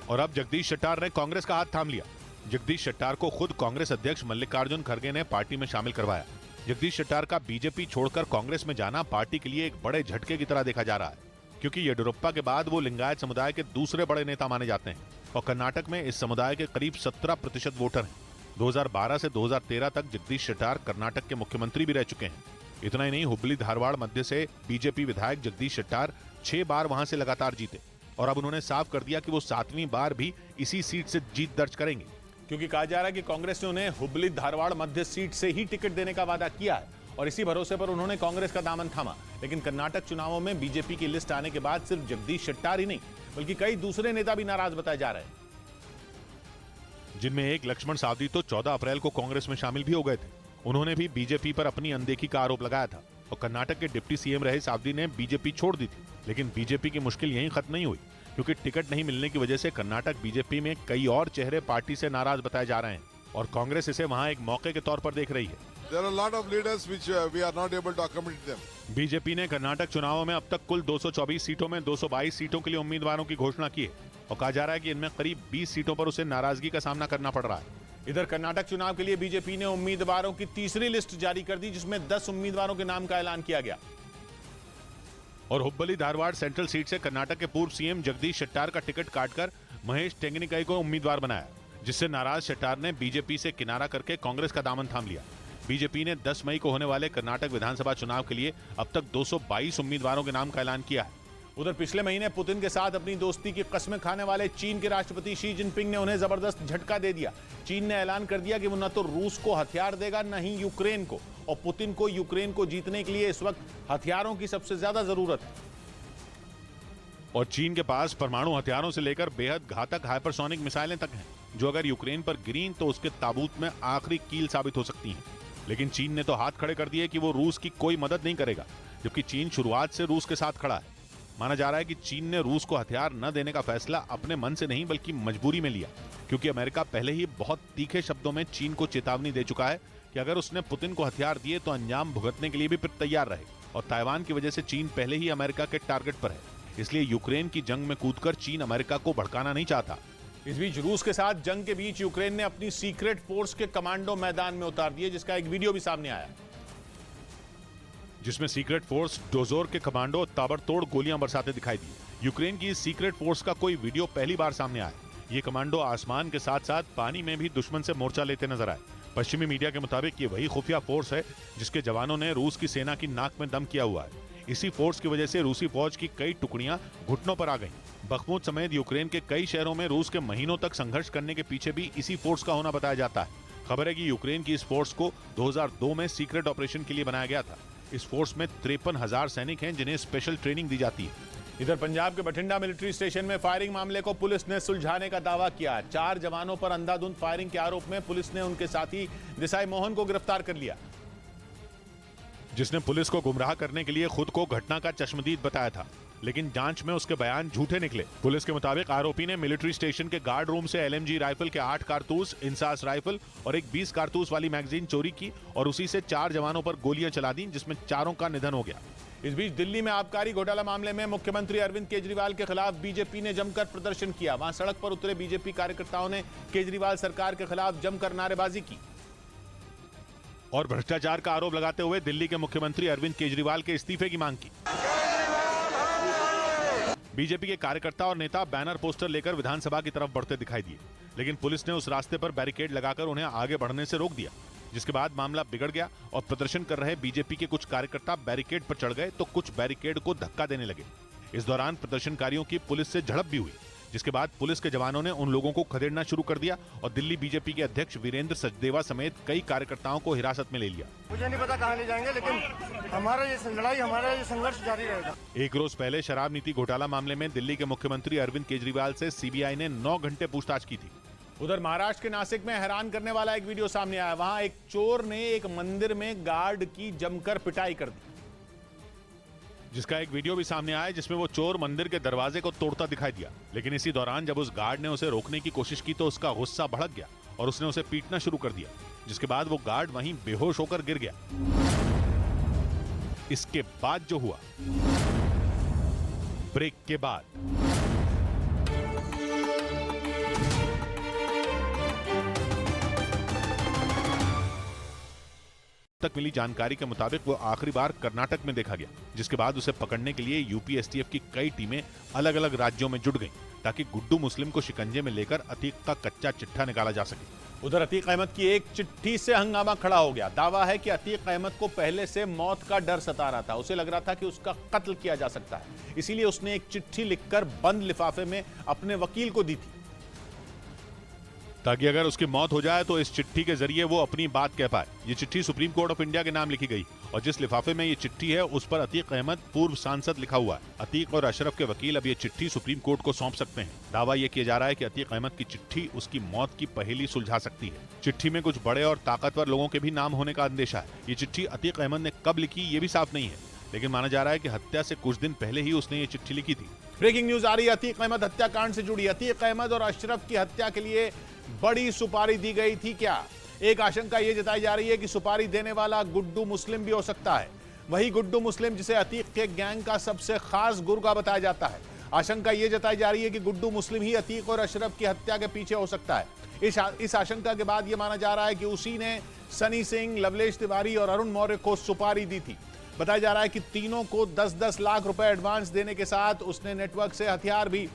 और अब जगदीश शेट्टार ने कांग्रेस का हाथ थाम लिया। जगदीश शेट्टार को खुद कांग्रेस अध्यक्ष मल्लिकार्जुन खड़गे ने पार्टी में शामिल करवाया। जगदीश शेट्टार का बीजेपी छोड़कर कांग्रेस में जाना पार्टी के लिए एक बड़े झटके की तरह देखा जा रहा है, क्योंकि येडियुरप्पा के बाद वो लिंगायत समुदाय के दूसरे बड़े नेता माने जाते हैं और कर्नाटक में इस समुदाय के करीब 17% वोटर हैं। 2012 से 2013 तक जगदीश शेट्टार कर्नाटक के मुख्यमंत्री भी रह चुके हैं। इतना ही नहीं, हुबली धारवाड़ मध्य से बीजेपी विधायक जगदीश शेट्टार 6 बार वहां से लगातार जीते और अब उन्होंने साफ कर दिया कि वो 7वीं बार भी इसी सीट से जीत दर्ज करेंगे, क्योंकि कहा जा रहा है कि कांग्रेस ने उन्हें हुबली धारवाड़ मध्य सीट से ही टिकट देने का वादा किया है और इसी भरोसे पर उन्होंने कांग्रेस का दामन थामा। लेकिन कर्नाटक चुनावों में बीजेपी की लिस्ट आने के बाद सिर्फ जगदीश शेट्टार ही नहीं बल्कि कई दूसरे नेता भी नाराज बताए जा रहे हैं, जिनमें एक लक्ष्मण सावदी तो 14 अप्रैल को कांग्रेस में शामिल भी हो गए थे। उन्होंने भी बीजेपी पर अपनी अनदेखी का आरोप लगाया था और कर्नाटक के डिप्टी सीएम रहे सावदी ने बीजेपी छोड़ दी थी। लेकिन बीजेपी की मुश्किल यहीं खत्म नहीं हुई, क्योंकि टिकट नहीं मिलने की वजह से कर्नाटक बीजेपी में कई और चेहरे पार्टी से नाराज बताए जा रहे हैं और कांग्रेस इसे वहां एक मौके के तौर पर देख रही है। There are a lot of leaders which we are not able to accommodate them. BJP ने कर्नाटक चुनावों में अब तक कुल 224 सीटों में 222 सीटों के लिए उम्मीदवारों की घोषणा की है और कहा जा रहा है कि इनमें करीब 20 सीटों पर उसे नाराजगी का सामना करना पड़ रहा है। इधर कर्नाटक चुनाव के लिए बीजेपी ने उम्मीदवारों की तीसरी लिस्ट जारी कर दी, जिसमें 10 उम्मीदवारों के नाम का ऐलान किया गया। और हुब्बली धारवाड़ सेंट्रल सीट से कर्नाटक के पूर्व सीएम जगदीश शेट्टार का टिकट काटकर महेश टेंगनीकई को उम्मीदवार बनाया, जिससे नाराज शेट्टार ने बीजेपी से किनारा करके कांग्रेस का दामन थाम लिया। बीजेपी ने 10 मई को होने वाले कर्नाटक विधानसभा चुनाव के लिए अब तक 222 उम्मीदवारों के नाम का ऐलान किया है। उधर पिछले महीने पुतिन के साथ अपनी दोस्ती की कस्में खाने वाले चीन के राष्ट्रपति शी जिनपिंग ने उन्हें जबरदस्त झटका दे दिया। चीन ने ऐलान कर दिया कि वो न तो रूस को हथियार देगा, न ही यूक्रेन को, और पुतिन को यूक्रेन को जीतने के लिए इस वक्त हथियारों की सबसे ज्यादा जरूरत है। और चीन के पास परमाणु हथियारों से लेकर बेहद घातक हाइपरसोनिक मिसाइलें तक हैं, जो अगर यूक्रेन पर गिरीं तो उसके ताबूत में आखिरी कील साबित हो सकती हैं। लेकिन चीन ने तो हाथ खड़े कर दिए कि वो रूस की कोई मदद नहीं करेगा, जबकि चीन शुरुआत से रूस के साथ खड़ा है। माना जा रहा है कि चीन ने रूस को हथियार न देने का फैसला अपने मन से नहीं बल्कि मजबूरी में लिया, क्योंकि अमेरिका पहले ही बहुत तीखे शब्दों में चीन को चेतावनी दे चुका है कि अगर उसने पुतिन को हथियार दिए तो अंजाम भुगतने के लिए भी फिर तैयार रहे। और ताइवान की वजह से चीन पहले ही अमेरिका के टारगेट पर है, इसलिए यूक्रेन की जंग में कूदकर चीन अमेरिका को भड़काना नहीं चाहता। इस बीच रूस के साथ जंग के बीच यूक्रेन ने अपनी सीक्रेट फोर्स के कमांडो मैदान में उतार दिए, जिसका एक वीडियो भी सामने आया, जिसमें सीक्रेट फोर्स डोजोर के कमांडो ताबड़तोड़ गोलियां बरसाते दिखाई दी। यूक्रेन की इस सीक्रेट फोर्स का कोई वीडियो पहली बार सामने आया। ये कमांडो आसमान के साथ साथ पानी में भी दुश्मन से मोर्चा लेते नजर आए। पश्चिमी मीडिया के मुताबिक ये वही खुफिया फोर्स है जिसके जवानों ने रूस की सेना की नाक में दम किया हुआ है। इसी फोर्स की वजह से रूसी फौज की कई टुकड़ियां घुटनों पर आ गईं। बखमुत समेत यूक्रेन के कई शहरों में रूस के महीनों तक संघर्ष करने के पीछे भी इसी फोर्स का होना बताया जाता है। खबर है कि यूक्रेन की इस फोर्स को 2002 में सीक्रेट ऑपरेशन के लिए बनाया गया था। इस फोर्स में 53,000 सैनिक हैं, जिन्हें स्पेशल ट्रेनिंग दी जाती है। इधर पंजाब के बठिंडा मिलिट्री स्टेशन में फायरिंग मामले को पुलिस ने सुलझाने का दावा किया। 4 जवानों पर अंधाधुंध फायरिंग के आरोप में पुलिस ने उनके साथी देसाई मोहन को गिरफ्तार कर लिया, जिसने पुलिस को गुमराह करने के लिए खुद को घटना का चश्मदीद बताया था, लेकिन जांच में उसके बयान झूठे निकले। पुलिस के मुताबिक आरोपी ने मिलिट्री स्टेशन के गार्ड रूम से LMG राइफल के 8 कारतूस, इंसास राइफल और एक 20 कारतूस वाली मैगजीन चोरी की और उसी से 4 जवानों पर गोलियां चला दी, जिसमें 4 का निधन हो गया। इस बीच दिल्ली में आबकारी घोटाला मामले में मुख्यमंत्री अरविंद केजरीवाल के खिलाफ बीजेपी ने जमकर प्रदर्शन किया। वहां सड़क पर उतरे बीजेपी कार्यकर्ताओं ने केजरीवाल सरकार के खिलाफ जमकर नारेबाजी की और भ्रष्टाचार का आरोप लगाते हुए दिल्ली के मुख्यमंत्री अरविंद केजरीवाल के इस्तीफे की मांग की। बीजेपी के कार्यकर्ता और नेता बैनर पोस्टर लेकर विधानसभा की तरफ बढ़ते दिखाई दिए, लेकिन पुलिस ने उस रास्ते पर बैरिकेड लगाकर उन्हें आगे बढ़ने से रोक दिया, जिसके बाद मामला बिगड़ गया और प्रदर्शन कर रहे बीजेपी के कुछ कार्यकर्ता बैरिकेड पर चढ़ गए तो कुछ बैरिकेड को धक्का देने लगे। इस दौरान प्रदर्शनकारियों की पुलिस से झड़प भी हुई, जिसके बाद पुलिस के जवानों ने उन लोगों को खदेड़ना शुरू कर दिया और दिल्ली बीजेपी के अध्यक्ष वीरेंद्र सचदेवा समेत कई कार्यकर्ताओं को हिरासत में ले लिया। मुझे नहीं पता कहां ले जाएंगे, लेकिन हमारा ये लड़ाई, हमारा ये संघर्ष जारी रहेगा। एक रोज पहले शराब नीति घोटाला मामले में दिल्ली के मुख्यमंत्री अरविंद केजरीवाल से सीबीआई ने 9 घंटे पूछताछ की थी। उधर महाराष्ट्र के नासिक में हैरान करने वाला एक वीडियो सामने आया। वहां एक चोर ने एक मंदिर में गार्ड की जमकर पिटाई कर दी, जिसका एक वीडियो भी सामने आया जिसमें वो चोर मंदिर के दरवाजे को तोड़ता दिखाई दिया। लेकिन इसी दौरान जब उस गार्ड ने उसे रोकने की कोशिश की तो उसका गुस्सा भड़क गया और उसने उसे पीटना शुरू कर दिया, जिसके बाद वो गार्ड वहीं बेहोश होकर गिर गया। इसके बाद जो हुआ, ब्रेक के बाद तक मिली जानकारी के मुताबिक वो आखिरी बार कर्नाटक में देखा गया, जिसके बाद उसे पकड़ने के लिए यूपी एसटीएफ की कई टीमें अलग अलग राज्यों में जुट गईं, ताकि गुड्डू मुस्लिम को शिकंजे में लेकर अतीक का कच्चा चिट्ठा निकाला जा सके। उधर अतीक अहमद की एक चिट्ठी से हंगामा खड़ा हो गया। दावा है कि अतीक अहमद को पहले से मौत का डर सता रहा था। उसे लग रहा था कि उसका कत्ल किया जा सकता है, इसीलिए उसने एक चिट्ठी लिखकर बंद लिफाफे में अपने वकील को दी थी, ताकि अगर उसकी मौत हो जाए तो इस चिट्ठी के जरिए वो अपनी बात कह पाए। ये चिट्ठी सुप्रीम कोर्ट ऑफ इंडिया के नाम लिखी गई और जिस लिफाफे में ये चिट्ठी है उस पर अतीक अहमद पूर्व सांसद लिखा हुआ है। अतीक और अशरफ के वकील अब ये चिट्ठी सुप्रीम कोर्ट को सौंप सकते हैं। दावा यह किया जा रहा है कि अतीक अहमद की चिट्ठी उसकी मौत की पहेली सुलझा सकती है। चिट्ठी में कुछ बड़े और ताकतवर लोगों के भी नाम होने का अंदेशा है। ये चिट्ठी अतीक अहमद ने कब लिखी ये भी साफ नहीं है, लेकिन माना जा रहा है कि हत्या से कुछ दिन पहले ही उसने ये चिट्ठी लिखी थी। ब्रेकिंग न्यूज आ रही है अतीक अहमद हत्याकांड से जुड़ी। अतीक अहमद और अशरफ की हत्या के लिए बड़ी सुपारी दी गई थी क्या? एक आशंका यह जताई जा रही है कि सुपारी देने वाला गुड्डू मुस्लिम भी हो सकता है। वही गुड्डू मुस्लिम जिसे अतीक के गैंग का सबसे खास गुर्गा बताया जाता है। आशंका यह जताई जा रही है कि गुड्डू मुस्लिम ही अतीक और अशरफ की हत्या के पीछे हो सकता है। इस आशंका के बाद यह माना जा रहा है कि उसी ने सनी सिंह, लवलेश तिवारी और अरुण मौर्य को सुपारी दी थी। बताया जा रहा है कि तीनों को 10-10 लाख रुपए एडवांस देने के साथ उसने नेटवर्क से हथियार भी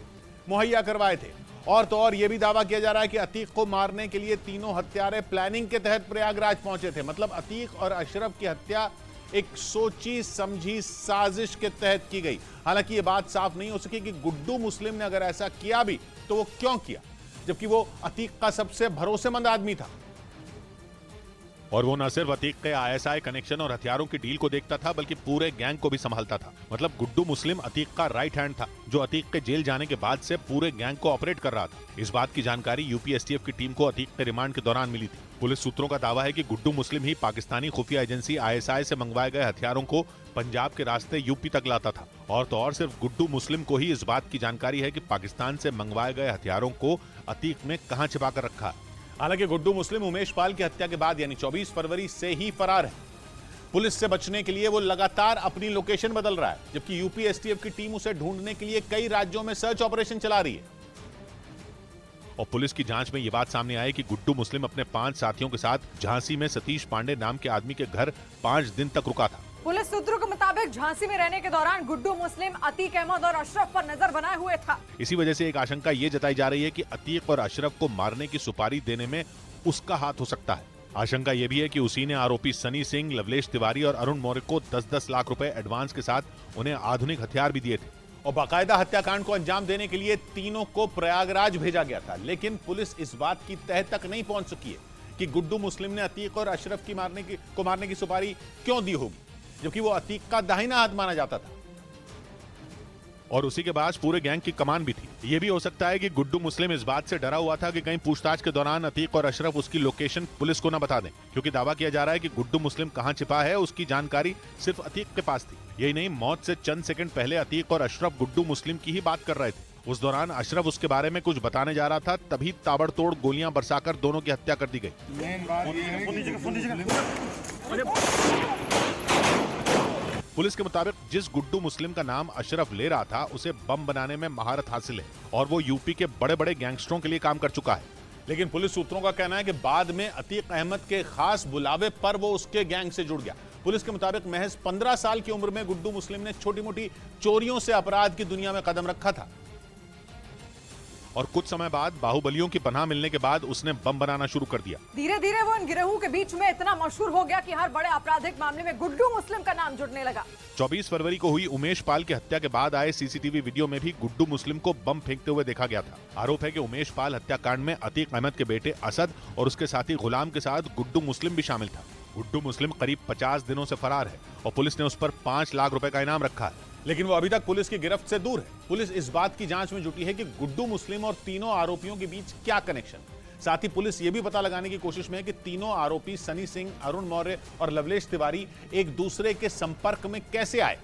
मुहैया करवाए थे। और तो और यह भी दावा किया जा रहा है कि अतीक को मारने के लिए तीनों हत्यारे प्लानिंग के तहत प्रयागराज पहुंचे थे। मतलब अतीक और अशरफ की हत्या एक सोची समझी साजिश के तहत की गई। हालांकि यह बात साफ नहीं हो सकी कि गुड्डू मुस्लिम ने अगर ऐसा किया भी तो वो क्यों किया, जबकि वो अतीक का सबसे भरोसेमंद आदमी था। और वो न सिर्फ अतीक के ISI कनेक्शन और हथियारों की डील को देखता था, बल्कि पूरे गैंग को भी संभालता था। मतलब गुड्डू मुस्लिम अतीक का राइट हैंड था, जो अतीक के जेल जाने के बाद से पूरे गैंग को ऑपरेट कर रहा था। इस बात की जानकारी यूपी STF की टीम को अतीक के रिमांड के दौरान मिली थी। पुलिस सूत्रों का दावा है कि गुड्डू मुस्लिम ही पाकिस्तानी खुफिया एजेंसी ISI से मंगवाए गए हथियारों को पंजाब के रास्ते यूपी तक लाता था। और तो और सिर्फ गुड्डू मुस्लिम को ही इस बात की जानकारी है कि पाकिस्तान से मंगवाए गए हथियारों को अतीक में कहां छिपा कर रखा है। हालांकि गुड्डू मुस्लिम उमेश पाल की हत्या के बाद यानी 24 फरवरी से ही फरार है। पुलिस से बचने के लिए वो लगातार अपनी लोकेशन बदल रहा है, जबकि यूपी STF की टीम उसे ढूंढने के लिए कई राज्यों में सर्च ऑपरेशन चला रही है। और पुलिस की जांच में यह बात सामने आई कि गुड्डू मुस्लिम अपने 5 साथियों के साथ झांसी में सतीश पांडे नाम के आदमी के घर 5 दिन तक रुका था। पुलिस सूत्रों के मुताबिक झांसी में रहने के दौरान गुड्डू मुस्लिम अतीक अहमद और अशरफ पर नजर बनाए हुए था। इसी वजह से एक आशंका ये जताई जा रही है कि अतीक और अशरफ को मारने की सुपारी देने में उसका हाथ हो सकता है। आशंका यह भी है कि उसी ने आरोपी सनी सिंह, लवलेश तिवारी और अरुण मौर्य को 10-10 लाख रुपए एडवांस के साथ उन्हें आधुनिक हथियार भी दिए थे। और बाकायदा हत्याकांड को अंजाम देने के लिए तीनों को प्रयागराज भेजा गया था। लेकिन पुलिस इस बात की तह तक नहीं पहुंच सकी है कि गुड्डू मुस्लिम ने अतीक और अशरफ की मारने की सुपारी क्यों दी होगी, जबकि वो अतीक का दाहिना हाथ माना जाता था और उसी के पास पूरे गैंग की कमान भी थी। यह भी हो सकता है कि गुड्डू मुस्लिम इस बात से डरा हुआ था कि कहीं पूछताछ के दौरान अतीक और अशरफ उसकी लोकेशन पुलिस को न बता दें, क्योंकि दावा किया जा रहा है कि गुड्डू मुस्लिम कहां छिपा है उसकी जानकारी सिर्फ अतीक के पास थी। यही नहीं, मौत से चंद सेकंड पहले अतीक और अशरफ गुड्डू मुस्लिम की ही बात कर रहे थे। उस दौरान अशरफ उसके बारे में कुछ बताने जा रहा था, तभी ताबड़तोड़ गोलियां बरसाकर दोनों की हत्या कर दी गई। पुलिस के मुताबिक जिस गुड्डू मुस्लिम का नाम अशरफ ले रहा था उसे बम बनाने में महारत हासिल है और वो यूपी के बड़े बड़े गैंगस्टरों के लिए काम कर चुका है। लेकिन पुलिस सूत्रों का कहना है कि बाद में अतीक अहमद के खास बुलावे पर वो उसके गैंग से जुड़ गया। पुलिस के मुताबिक महज 15 साल की उम्र में गुड्डू मुस्लिम ने छोटी मोटी चोरियों से अपराध की दुनिया में कदम रखा था और कुछ समय बाद बाहुबलियों की पनाह मिलने के बाद उसने बम बनाना शुरू कर दिया। धीरे धीरे वो इन गिरोहों के बीच में इतना मशहूर हो गया कि हर बड़े आपराधिक मामले में गुड्डू मुस्लिम का नाम जुड़ने लगा। 24 फरवरी को हुई उमेश पाल की हत्या के बाद आए CCTV वीडियो में भी गुड्डू मुस्लिम को बम फेंकते हुए देखा गया था। आरोप है कि उमेश पाल हत्याकांड में अतीक अहमद के बेटे असद और उसके साथी गुलाम के साथ गुड्डू मुस्लिम भी शामिल था। गुड्डू मुस्लिम करीब 50 दिनों से फरार है और पुलिस ने उस पर 5 लाख रुपए का इनाम रखा है, लेकिन वो अभी तक पुलिस की गिरफ्त से दूर है। पुलिस इस बात की जांच में जुटी है कि गुड्डू मुस्लिम और तीनों आरोपियों के बीच क्या कनेक्शन। साथ ही पुलिस ये भी पता लगाने की कोशिश में है कि तीनों आरोपी सनी सिंह, अरुण मौर्य और लवलेश तिवारी एक दूसरे के संपर्क में कैसे आए,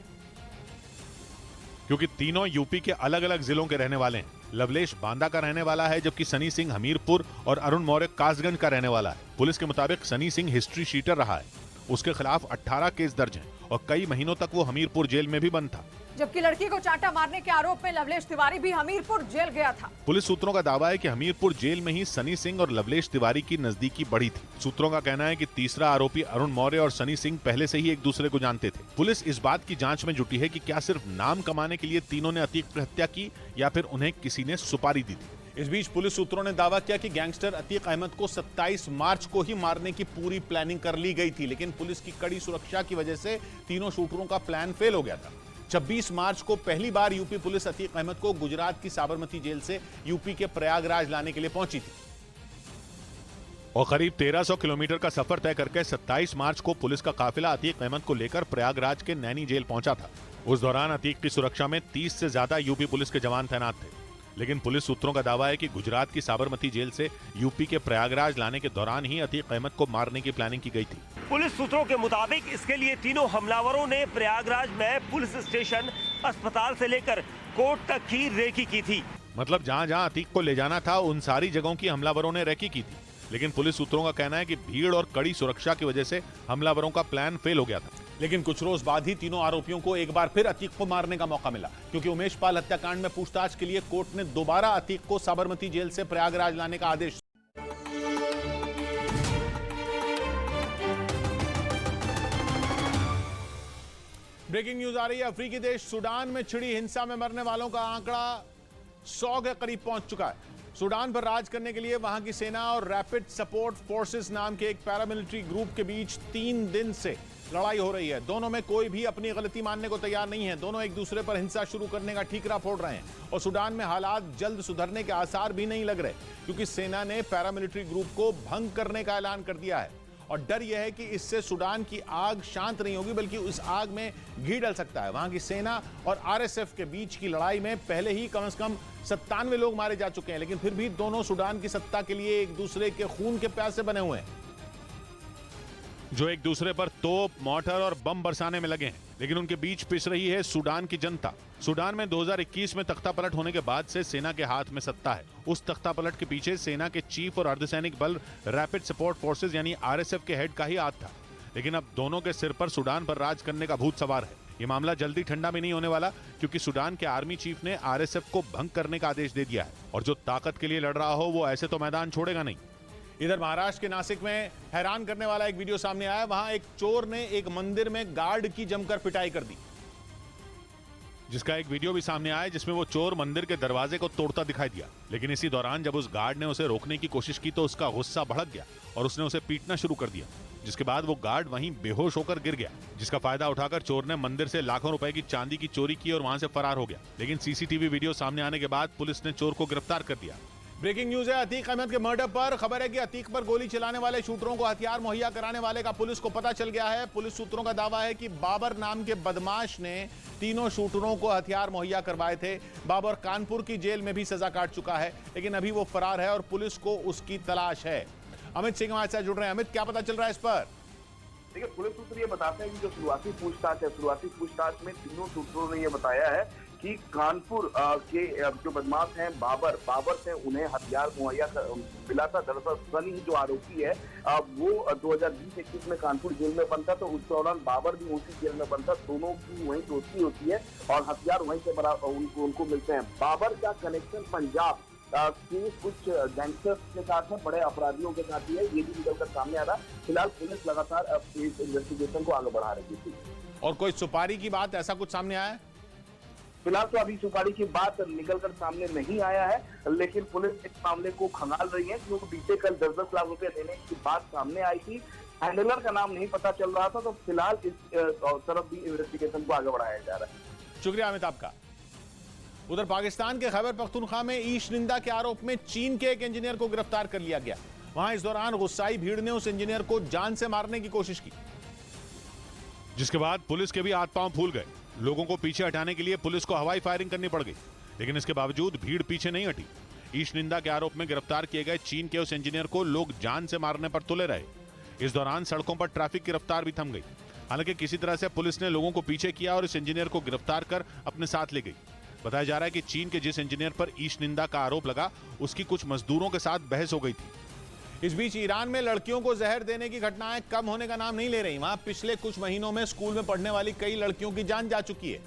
क्योंकि तीनों यूपी के अलग अलग जिलों के रहने वाले हैं। लवलेश बांदा का रहने वाला है, जबकि सनी सिंह हमीरपुर और अरुण मौर्य कासगंज का रहने वाला है। पुलिस के मुताबिक सनी सिंह हिस्ट्री शीटर रहा है, उसके खिलाफ 18 केस दर्ज हैं और कई महीनों तक वो हमीरपुर जेल में भी बंद था। जबकि लड़की को चांटा मारने के आरोप में लवलेश तिवारी भी हमीरपुर जेल गया था। पुलिस सूत्रों का दावा है कि हमीरपुर जेल में ही सनी सिंह और लवलेश तिवारी की नजदीकी बढ़ी थी। सूत्रों का कहना है कि तीसरा आरोपी अरुण मौर्य और सनी सिंह पहले से ही एक दूसरे को जानते थे। पुलिस इस बात की जांच में जुटी है कि क्या सिर्फ नाम कमाने के लिए तीनों ने अतीक की हत्या की या फिर उन्हें किसी ने सुपारी दी थी। इस बीच पुलिस सूत्रों ने दावा किया कि गैंगस्टर अतीक अहमद को 27 मार्च को ही मारने की पूरी प्लानिंग कर ली गई थी, लेकिन पुलिस की कड़ी सुरक्षा की वजह से तीनों शूटरों का प्लान फेल हो गया था। 26 मार्च को पहली बार यूपी पुलिस अतीक अहमद को गुजरात की साबरमती जेल से यूपी के प्रयागराज लाने के लिए पहुंची थी और करीब 1300 किलोमीटर का सफर तय करके 27 मार्च को पुलिस का काफिला अतीक अहमद को लेकर प्रयागराज के नैनी जेल पहुंचा था। उस दौरान अतीक की सुरक्षा में 30 से ज्यादा यूपी पुलिस के जवान तैनात थे, लेकिन पुलिस सूत्रों का दावा है कि गुजरात की साबरमती जेल से यूपी के प्रयागराज लाने के दौरान ही अतीक अहमद को मारने की प्लानिंग की गई थी। पुलिस सूत्रों के मुताबिक इसके लिए तीनों हमलावरों ने प्रयागराज में पुलिस स्टेशन, अस्पताल से लेकर कोर्ट तक की रेकी की थी। मतलब जहां जहां अतीक को ले जाना था उन सारी जगहों की हमलावरों ने रेकी की थी, लेकिन पुलिस सूत्रों का कहना है कि भीड़ और कड़ी सुरक्षा की वजह से हमलावरों का प्लान फेल हो गया था। लेकिन कुछ रोज बाद ही तीनों आरोपियों को एक बार फिर अतीक को मारने का मौका मिला, क्योंकि उमेश पाल हत्याकांड में पूछताछ के लिए कोर्ट ने दोबारा अतीक को साबरमती जेल से प्रयागराज लाने का आदेश। ब्रेकिंग न्यूज आ रही है। अफ्रीकी देश सूडान में छिड़ी हिंसा में मरने वालों का आंकड़ा 100 के करीब पहुंच चुका है। सूडान पर राज करने के लिए वहां की सेना और रैपिड सपोर्ट फोर्सेस नाम के एक पैरामिलिट्री ग्रुप के बीच 3 दिन से लड़ाई हो रही है। दोनों में कोई भी अपनी गलती मानने को तैयार नहीं है। दोनों एक दूसरे पर हिंसा शुरू करने का ठीकरा फोड़ रहे हैं और सूडान में हालात जल्द सुधरने के आसार भी नहीं लग रहे, क्योंकि सेना ने पैरामिलिट्री ग्रुप को भंग करने का ऐलान कर दिया है और डर यह है कि इससे सूडान की आग शांत नहीं होगी, बल्कि उस आग में घी डल सकता है। वहां की सेना और आरएसएफ के बीच की लड़ाई में पहले ही कम से कम 97 लोग मारे जा चुके हैं, लेकिन फिर भी दोनों सूडान की सत्ता के लिए एक दूसरे के खून के प्यासे बने हुए हैं, जो एक दूसरे पर तोप, मोर्टार और बम बरसाने में लगे हैं। लेकिन उनके बीच पिस रही है सूडान की जनता। सूडान में 2021 में तख्ता पलट होने के बाद से सेना के हाथ में सत्ता है। उस तख्ता पलट के पीछे सेना के चीफ और अर्धसैनिक बल रैपिड सपोर्ट फोर्सेस यानी आरएसएफ के हेड का ही हाथ था। लेकिन अब दोनों के सिर पर सूडान पर राज करने का भूत सवार है। ये मामला जल्दी ठंडा भी नहीं होने वाला, क्योंकि सूडान के आर्मी चीफ ने आरएसएफ को भंग करने का आदेश दे दिया है और जो ताकत के लिए लड़ रहा हो वो ऐसे तो मैदान छोड़ेगा नहीं। इधर महाराष्ट्र के नासिक में हैरान करने वाला एक वीडियो सामने आया। वहां एक चोर ने एक मंदिर में गार्ड की जमकर पिटाई कर दी, जिसका एक वीडियो भी सामने आया जिसमें वो चोर मंदिर के दरवाजे को तोड़ता दिखाई दिया। लेकिन इसी दौरान जब उस गार्ड ने उसे रोकने की कोशिश की तो उसका गुस्सा भड़क गया और उसने उसे पीटना शुरू कर दिया, जिसके बाद वो गार्ड वहीं बेहोश होकर गिर गया, जिसका फायदा उठाकर चोर ने मंदिर से लाखों रुपए की चांदी की चोरी की और वहां से फरार हो गया। लेकिन सीसीटीवी वीडियो सामने आने के बाद पुलिस ने चोर को गिरफ्तार कर दिया। ब्रेकिंग न्यूज है अतीक अहमद के मर्डर पर। खबर है कि अतीक पर गोली चलाने वाले शूटरों को हथियार मुहैया कराने वाले का पुलिस को पता चल गया है। पुलिस सूत्रों का दावा है कि बाबर नाम के बदमाश ने तीनों शूटरों को हथियार मुहैया करवाए थे। बाबर कानपुर की जेल में भी सजा काट चुका है, लेकिन अभी वो फरार है और पुलिस को उसकी तलाश है। अमित सिंह हमारे साथ जुड़ रहे हैं। अमित, क्या पता चल रहा है इस पर? देखिए, पुलिस सूत्र ये बताते हैं कि जो शुरुआती पूछताछ में तीनों सूत्रों ने ये बताया है कि कानपुर के जो बदमाश हैं बाबर से उन्हें हथियार मुहैया मिला था। दरअसल सनी जो आरोपी है वो 2020-21 में कानपुर जेल में बंद था, तो उस दौरान बाबर भी उसी जेल में बंद था। दोनों की वहीं दोस्ती होती है और हथियार वहीं से उनको मिलते हैं। बाबर का कनेक्शन पंजाब के कुछ गैंगस्टर्स के साथ है, बड़े अपराधियों के साथ ही है, ये भी निकलकर सामने आ रहा। फिलहाल पुलिस लगातार इस इन्वेस्टिगेशन को आगे बढ़ा रही थी। और कोई सुपारी की बात, ऐसा कुछ सामने आया है? फिलहाल तो अभी सुपारी की बात निकलकर सामने नहीं आया है, लेकिन पुलिस इस मामले को खंगाल रही है, क्योंकि बीते कल 10-10 लाख रुपए देने की बात सामने आई थी। हैंडलर का नाम नहीं पता चल रहा था, तो फिलहाल इस तरफ भी इन्वेस्टिगेशन को आगे बढ़ाया जा रहा है। शुक्रिया अमित आपका। उधर पाकिस्तान के खैबर पख्तूनख्वा में ईश निंदा के आरोप में चीन के एक इंजीनियर को गिरफ्तार कर लिया गया। वहां इस दौरान गुस्साई भीड़ ने उस इंजीनियर को जान से मारने की कोशिश की, जिसके बाद पुलिस के भी हाथ पांव फूल गए। लोगों को पीछे हटाने के लिए पुलिस को हवाई फायरिंग करनी पड़ गई, लेकिन इसके बावजूद भीड़ पीछे नहीं हटी। ईश निंदा के आरोप में गिरफ्तार किए गए चीन के उस इंजीनियर को लोग जान से मारने पर तुले रहे। इस दौरान सड़कों पर ट्रैफिक की रफ्तार भी थम गई। हालांकि किसी तरह से पुलिस ने लोगों को पीछे किया और इस इंजीनियर को गिरफ्तार कर अपने साथ ले गई। बताया जा रहा है कि चीन के जिस इंजीनियर पर ईश निंदा का आरोप लगा, उसकी कुछ मजदूरों के साथ बहस हो गई थी। इस बीच ईरान में लड़कियों को जहर देने की घटनाएं कम होने का नाम नहीं ले रही। वहां पिछले कुछ महीनों में स्कूल में पढ़ने वाली कई लड़कियों की जान जा चुकी है,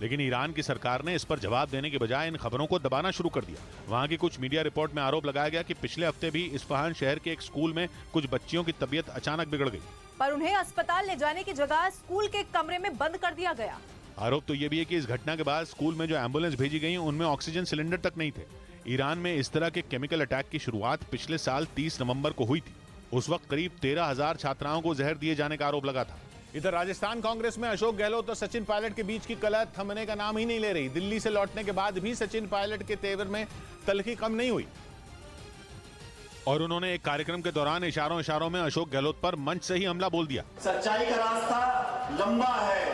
लेकिन ईरान की सरकार ने इस पर जवाब देने के बजाय इन खबरों को दबाना शुरू कर दिया। वहां की कुछ मीडिया रिपोर्ट में आरोप लगाया गया कि पिछले हफ्ते भी इस्फहान शहर के एक स्कूल में कुछ बच्चियों की तबीयत अचानक बिगड़ गई, पर उन्हें अस्पताल ले जाने की जगह स्कूल के कमरे में बंद कर दिया गया। आरोप तो यह भी है कि इस घटना के बाद स्कूल में जो एम्बुलेंस भेजी गई उनमें ऑक्सीजन सिलेंडर तक नहीं थे। ईरान में इस तरह के केमिकल अटैक की शुरुआत पिछले साल 30 नवंबर को हुई थी। उस वक्त करीब 13,000 छात्राओं को जहर दिए जाने का आरोप लगा था। इधर राजस्थान कांग्रेस में अशोक गहलोत और सचिन पायलट के बीच की कलह थमने का नाम ही नहीं ले रही। दिल्ली से लौटने के बाद भी सचिन पायलट के तेवर में तल्खी कम नहीं हुई और उन्होंने एक कार्यक्रम के दौरान इशारों में अशोक गहलोत पर मंच से ही हमला बोल दिया। सच्चाई का रास्ता लंबा है,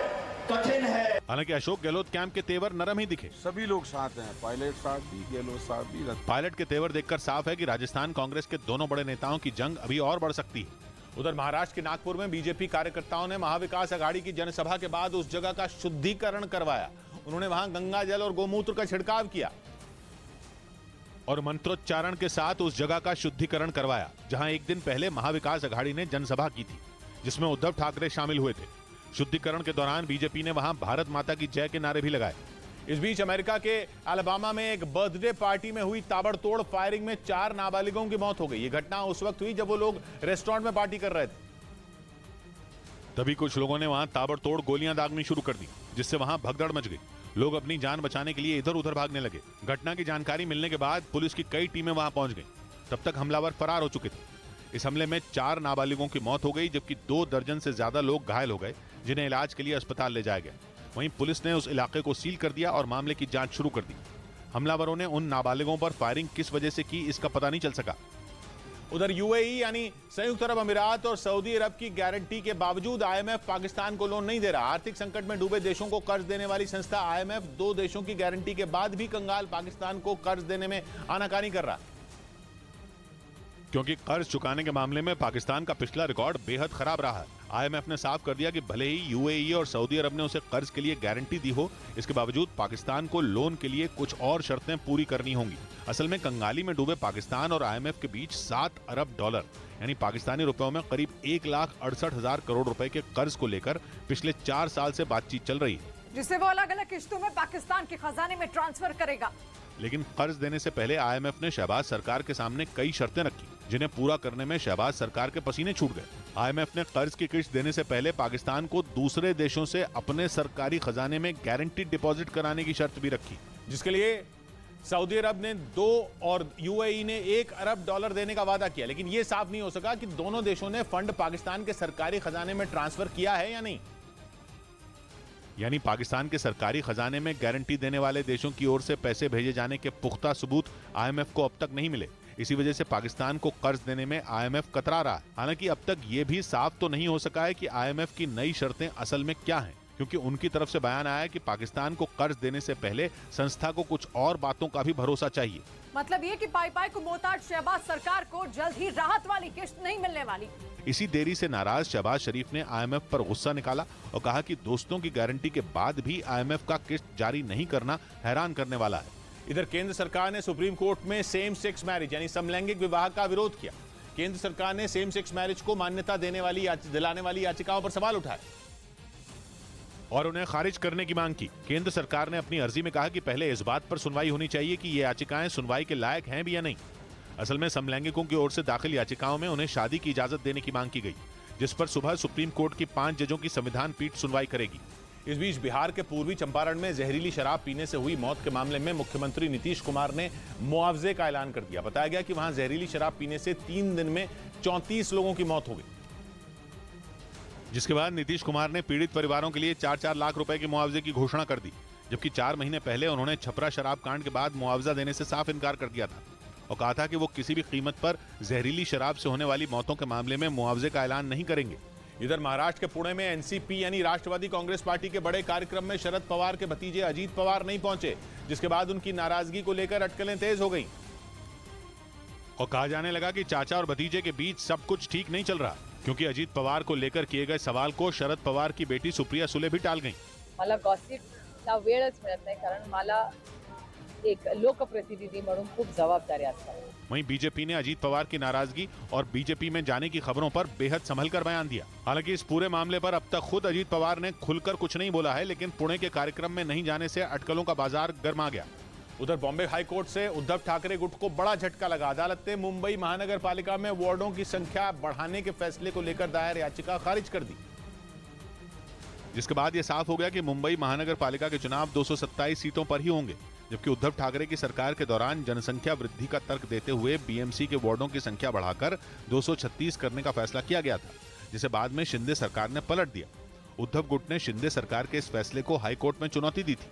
कठिन है। हालांकि अशोक गहलोत कैंप के तेवर नरम ही दिखे। सभी लोग साथ हैं, पायलट साहब भी, गहलोत साहब भी। पायलट के तेवर देखकर साफ है कि राजस्थान कांग्रेस के दोनों बड़े नेताओं की जंग अभी और बढ़ सकती है। उधर महाराष्ट्र के नागपुर में बीजेपी कार्यकर्ताओं ने महाविकास अघाड़ी की जनसभा के बाद उस जगह का शुद्धिकरण करवाया। उन्होंने वहां गंगा जल और गोमूत्र का छिड़काव किया और मंत्रोच्चारण के साथ उस जगह का शुद्धिकरण करवाया जहां एक दिन पहले महाविकास अघाड़ी ने जनसभा की थी। जिसमें उद्धव ठाकरे शामिल हुए थे। शुद्धिकरण के दौरान बीजेपी ने वहां भारत माता की जय के नारे भी लगाए। इस बीच अमेरिका के अलाबामा में एक बर्थडे पार्टी में हुई ताबड़तोड़ फायरिंग में 4 नाबालिगों की मौत हो गई। यह घटना उस वक्त हुई जब वो लोग रेस्टोरेंट में पार्टी कर रहे थे। तभी कुछ लोगों ने वहां ताबड़तोड़ गोलियां दागनी शुरू कर दी, जिससे वहां भगदड़ मच गई। लोग अपनी जान बचाने के लिए इधर उधर भागने लगे। घटना की जानकारी मिलने के बाद पुलिस की कई टीमें वहां पहुंच गईं। तब तक हमलावर फरार हो चुके थे। इस हमले में 4 नाबालिगों की मौत हो गई, जबकि 2 दर्जन से ज्यादा लोग घायल हो गए, जिन्हें इलाज के लिए अस्पताल ले जाया गया। वहीं पुलिस ने उस इलाके को सील कर दिया और मामले की जांच शुरू कर दी। हमलावरों ने उन नाबालिगों पर फायरिंग किस वजह से की, इसका पता नहीं चल सका। उधर यूएई यानी संयुक्त अरब अमीरात और सऊदी अरब की गारंटी के बावजूद आईएमएफ पाकिस्तान को लोन नहीं दे रहा। आर्थिक संकट में डूबे देशों को कर्ज देने वाली संस्था आईएमएफ 2 देशों की गारंटी के बाद भी कंगाल पाकिस्तान को कर्ज देने में आनाकानी कर रहा है, क्योंकि कर्ज चुकाने के मामले में पाकिस्तान का पिछला रिकॉर्ड बेहद खराब रहा है। आईएमएफ ने साफ कर दिया कि भले ही यूएई और सऊदी अरब ने उसे कर्ज के लिए गारंटी दी हो, इसके बावजूद पाकिस्तान को लोन के लिए कुछ और शर्तें पूरी करनी होंगी। असल में कंगाली में डूबे पाकिस्तान और आईएमएफ के बीच 7 अरब डॉलर यानी पाकिस्तानी रुपयों में करीब 1,68,000 करोड़ रुपए के कर्ज को लेकर पिछले 4 साल से बातचीत चल रही है, जिसे वो अलग अलग किश्तों में पाकिस्तान के खजाने में ट्रांसफर करेगा। लेकिन कर्ज देने से पहले आईएमएफ ने शहबाज सरकार के सामने कई शर्तें रखी, जिन्हें पूरा करने में शहबाज सरकार के पसीने छूट गए। आईएमएफ ने कर्ज की किश्त देने से पहले पाकिस्तान को दूसरे देशों से अपने सरकारी खजाने में गारंटी डिपॉजिट कराने की शर्त भी रखी, जिसके लिए सऊदी अरब ने 2 और यूएई ने 1 अरब डॉलर देने का वादा किया। लेकिन यह साफ नहीं हो सका कि दोनों देशों ने फंड पाकिस्तान के सरकारी खजाने में ट्रांसफर किया है या नहीं। यानी पाकिस्तान के सरकारी खजाने में गारंटी देने वाले देशों की ओर से पैसे भेजे जाने के पुख्ता सबूत आईएमएफ को अब तक नहीं मिले। इसी वजह से पाकिस्तान को कर्ज देने में आईएमएफ कतरा रहा है। हालांकि अब तक ये भी साफ तो नहीं हो सका है कि आईएमएफ की नई शर्तें असल में क्या हैं, क्योंकि उनकी तरफ से बयान आया है कि पाकिस्तान को कर्ज देने से पहले संस्था को कुछ और बातों का भी भरोसा चाहिए। मतलब ये कि पाई पाई को मोहताज शहबाज सरकार को जल्द ही राहत वाली किश्त नहीं मिलने वाली। इसी देरी से नाराज शहबाज शरीफ ने आईएमएफ पर गुस्सा निकाला और कहा कि दोस्तों की गारंटी के बाद भी आईएमएफ का किश्त जारी नहीं करना हैरान करने वाला है। इधर केंद्र सरकार ने सुप्रीम कोर्ट में सेम सेक्स मैरिज यानी समलैंगिक विवाह का विरोध किया। केंद्र सरकार ने सेम सेक्स मैरिज को मान्यता दिलाने वाली याचिकाओं पर सवाल उठाए और उन्हें खारिज करने की मांग की। केंद्र सरकार ने अपनी अर्जी में कहा कि पहले इस बात पर सुनवाई होनी चाहिए कि ये याचिकाएं सुनवाई के लायक हैं भी या नहीं। असल में समलैंगिकों की ओर से दाखिल याचिकाओं में उन्हें शादी की इजाजत देने की मांग की गई, जिस पर सुबह सुप्रीम कोर्ट की 5 जजों की संविधान पीठ सुनवाई करेगी। इस बीच बिहार के पूर्वी चंपारण में जहरीली शराब पीने से हुई मौत के मामले में मुख्यमंत्री नीतीश कुमार ने मुआवजे का ऐलान कर दिया। बताया गया कि वहां जहरीली शराब पीने से 3 दिन में 34 लोगों की मौत हो गई, जिसके बाद नीतीश कुमार ने पीड़ित परिवारों के लिए 4-4 लाख रुपए के मुआवजे की घोषणा कर दी, जबकि 4 महीने पहले उन्होंने छपरा शराब कांड के बाद मुआवजा देने से साफ इनकार कर दिया था और कहा था कि वो किसी भी कीमत पर जहरीली शराब से होने वाली मौतों के मामले में मुआवजे का ऐलान नहीं करेंगे। इधर महाराष्ट्र के पुणे में एनसीपी यानी राष्ट्रवादी कांग्रेस पार्टी के बड़े कार्यक्रम में शरद पवार के भतीजे अजीत पवार नहीं पहुंचे, जिसके बाद उनकी नाराजगी को लेकर अटकलें तेज हो गईं और कहा जाने लगा कि चाचा और भतीजे के बीच सब कुछ ठीक नहीं चल रहा, क्योंकि अजीत पवार को लेकर किए गए सवाल को शरद पवार की बेटी सुप्रिया सुले भी टाल गईं। मला गॉसिपला वेळच मिळत नाही, कारण मला एक लोकप्रतिनिधी म्हणून खूप जबाबदारी असतात। वहीं बीजेपी ने अजीत पवार की नाराजगी और बीजेपी में जाने की खबरों पर बेहद संभल कर बयान दिया। हालांकि इस पूरे मामले पर अब तक खुद अजीत पवार ने खुलकर कुछ नहीं बोला है, लेकिन पुणे के कार्यक्रम में नहीं जाने से अटकलों का बाजार गर्मा गया। उधर बॉम्बे हाई कोर्ट से उद्धव ठाकरे गुट को बड़ा झटका लगा। अदालत ने मुंबई महानगर पालिका में वार्डों की संख्या बढ़ाने के फैसले को लेकर दायर याचिका खारिज कर दी, जिसके बाद यह साफ हो गया कि मुंबई महानगर पालिका के चुनाव 227 सीटों पर ही होंगे, जबकि उद्धव ठाकरे की सरकार के दौरान जनसंख्या वृद्धि का तर्क देते हुए बीएमसी के वार्डों की संख्या बढ़ाकर 236 करने का फैसला किया गया था, जिसे बाद में शिंदे सरकार ने पलट दिया। उद्धव गुट ने शिंदे सरकार के इस फैसले को हाई कोर्ट में चुनौती दी थी।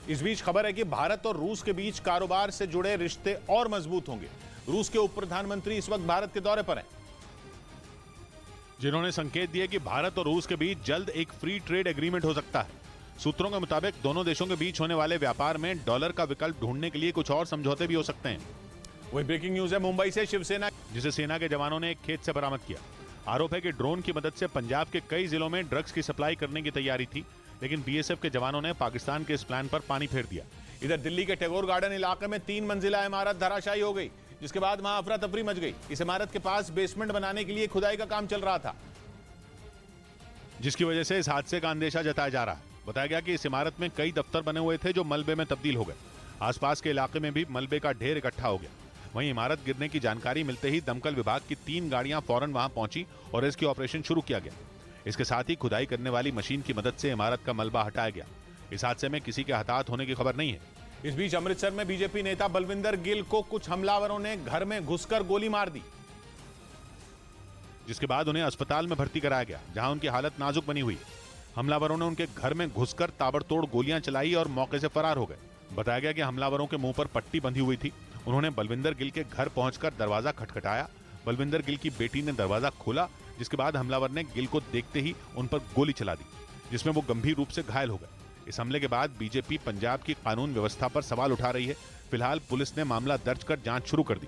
इस बीच खबर है कि भारत और रूस के बीच कारोबार से जुड़े रिश्ते और मजबूत होंगे। रूस के उप प्रधानमंत्री इस वक्त भारत के दौरे पर हैं, जिन्होंने संकेत दिए कि भारत और रूस के बीच जल्द एक फ्री ट्रेड एग्रीमेंट हो सकता है। सूत्रों के मुताबिक दोनों देशों के बीच होने वाले व्यापार में डॉलर का विकल्प ढूंढने के लिए कुछ और समझौते भी हो सकते हैं। वही ब्रेकिंग न्यूज है मुंबई से शिवसेना, जिसे सेना के जवानों ने एक खेत से बरामद किया। आरोप है कि ड्रोन की मदद से पंजाब के कई जिलों में ड्रग्स की सप्लाई करने की तैयारी थी, लेकिन बीएसएफ के जवानों ने पाकिस्तान के इस प्लान पर पानी फेर दिया। इधर दिल्ली के टैगोर गार्डन इलाके में 3 मंजिला इमारत धराशायी हो गई, जिसके बाद वहां अफरा तफरी मच गई। इस इमारत के पास बेसमेंट बनाने के लिए खुदाई का काम चल रहा था। जिसकी वजह से इस हादसे का अंदेशा जताया जा रहा है। बताया गया कि इस इमारत में कई दफ्तर बने हुए थे जो मलबे में तब्दील हो गए। आसपास के इलाके में भी मलबे का ढेर इकट्ठा हो गया। वहीं इमारत गिरने की जानकारी मिलते ही दमकल विभाग की 3 गाड़ियां फौरन वहां पहुंची और रेस्क्यू ऑपरेशन शुरू किया गया। इसके साथ ही खुदाई करने वाली मशीन की मदद से इमारत का मलबा हटाया गया। इस हादसे में किसी के हताहत होने की खबर नहीं है। इस बीच अमृतसर में बीजेपी नेता बलविंदर गिल को कुछ हमलावरों ने घर में घुसकर गोली मार दी, जिसके बाद उन्हें अस्पताल में भर्ती कराया गया, जहां उनकी हालत नाजुक बनी हुई। हमलावरों ने उनके घर में घुसकर ताबड़तोड़ गोलियां चलाई और मौके से फरार हो गए। बताया गया कि हमलावरों के मुंह पर पट्टी बंधी हुई थी। उन्होंने बलविंदर गिल के घर पहुंचकर दरवाजा खटखटाया। बलविंदर गिल की बेटी ने दरवाजा खोला, जिसके बाद हमलावर ने गिल को देखते ही उन पर गोली चला दी, जिसमें वो गंभीर रूप से घायल हो गए। इस हमले के बाद बीजेपी पंजाब की कानून व्यवस्था पर सवाल उठा रही है। फिलहाल पुलिस ने मामला दर्ज कर जांच शुरू कर दी।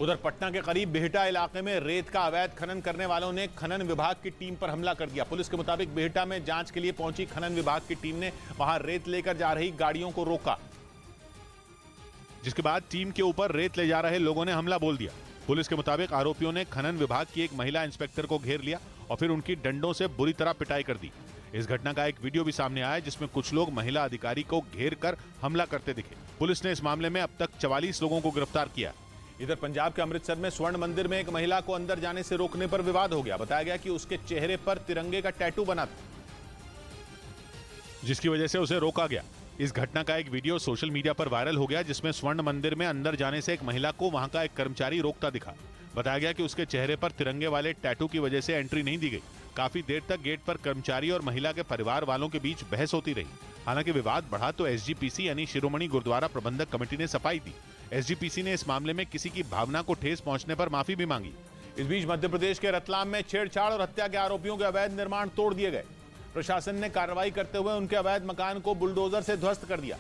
उधर पटना के करीब बिहटा इलाके में रेत का अवैध खनन करने वालों ने खनन विभाग की टीम पर हमला कर दिया। पुलिस के मुताबिक बिहटा में जांच के लिए पहुंची खनन विभाग की टीम ने वहां रेत लेकर जा रही गाड़ियों को रोका, जिसके बाद टीम के ऊपर रेत ले जा रहे लोगों ने हमला बोल दिया। पुलिस के मुताबिक आरोपियों ने खनन विभाग की एक महिला इंस्पेक्टर को घेर लिया और फिर उनकी डंडों से बुरी तरह पिटाई कर दी। इस घटना का एक वीडियो भी सामने आया, जिसमें कुछ लोग महिला अधिकारी को घेर कर हमला करते दिखे। पुलिस ने इस मामले में अब तक 44 लोगों को गिरफ्तार किया। इधर पंजाब के अमृतसर में स्वर्ण मंदिर में एक महिला को अंदर जाने से रोकने पर विवाद हो गया। बताया गया कि उसके चेहरे पर तिरंगे का टैटू बना था, जिसकी वजह से उसे रोका गया। इस घटना का एक वीडियो सोशल मीडिया पर वायरल हो गया, जिसमें स्वर्ण मंदिर में अंदर जाने से एक महिला को वहां का एक कर्मचारी रोकता दिखा। बताया गया कि उसके चेहरे पर तिरंगे वाले टैटू की वजह से एंट्री नहीं दी गई। काफी देर तक गेट पर कर्मचारी और महिला के परिवार वालों के बीच बहस होती रही। हालांकि विवाद बढ़ा तो एसजीपीसी यानी शिरोमणि गुरुद्वारा प्रबंधक कमेटी ने सफाई दी। एसजीपीसी ने इस मामले में किसी की भावना को ठेस पहुंचने पर माफी भी मांगी। इस बीच मध्य प्रदेश के रतलाम में छेड़छाड़ और हत्या के आरोपियों के अवैध निर्माण तोड़ दिए गए। प्रशासन ने कार्रवाई करते हुए उनके अवैध मकान को बुलडोजर से ध्वस्त कर दिया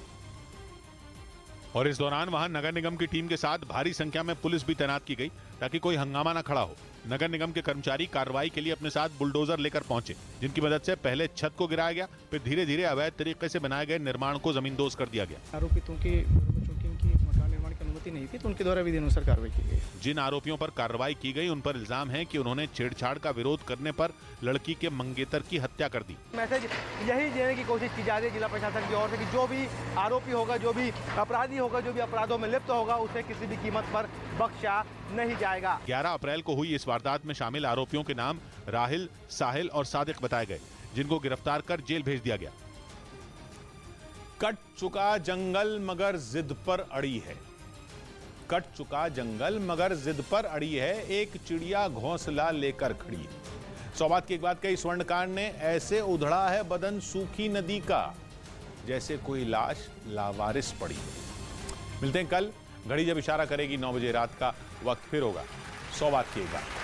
और इस दौरान वहां नगर निगम की टीम के साथ भारी संख्या में पुलिस भी तैनात की गई, ताकि कोई हंगामा न खड़ा हो। नगर निगम के कर्मचारी कार्रवाई के लिए अपने साथ बुलडोजर लेकर पहुंचे, जिनकी मदद से पहले छत को गिराया गया, फिर धीरे धीरे अवैध तरीके से बनाए गए निर्माण को जमींदोज कर दिया गया। आरोपितों की मकान निर्माण की अनुमति नहीं थी, तो उनके द्वारा विधिनुसार कार्रवाई की गई। जिन आरोपियों पर कार्रवाई की गई उन पर इल्जाम है कि उन्होंने छेड़छाड़ का विरोध करने पर लड़की के मंगेतर की हत्या कर दी। मैसेज यही देने की कोशिश की जा रही है जिला प्रशासन की ओर से कि जो भी आरोपी होगा, जो भी अपराधी होगा, जो भी अपराधों में लिप्त होगा, उसे किसी भी कीमत पर बख्शा नहीं जाएगा। 11 अप्रैल को हुई इस वारदात में शामिल आरोपियों के नाम राहिल, साहिल और सादिक बताए गए, जिनको गिरफ्तार कर जेल भेज दिया गया। कट चुका जंगल मगर जिद पर अड़ी है। कट चुका जंगल मगर जिद पर अड़ी है, एक चिड़िया घोंसला लेकर खड़ी है। सौबात की एक बात कही स्वर्णकार ने, ऐसे उधड़ा है बदन सूखी नदी का, जैसे कोई लाश लावारिस पड़ी। मिलते हैं कल। घड़ी जब इशारा करेगी 9 बजे रात का, वक्त फिर होगा 100 बात की एक बात।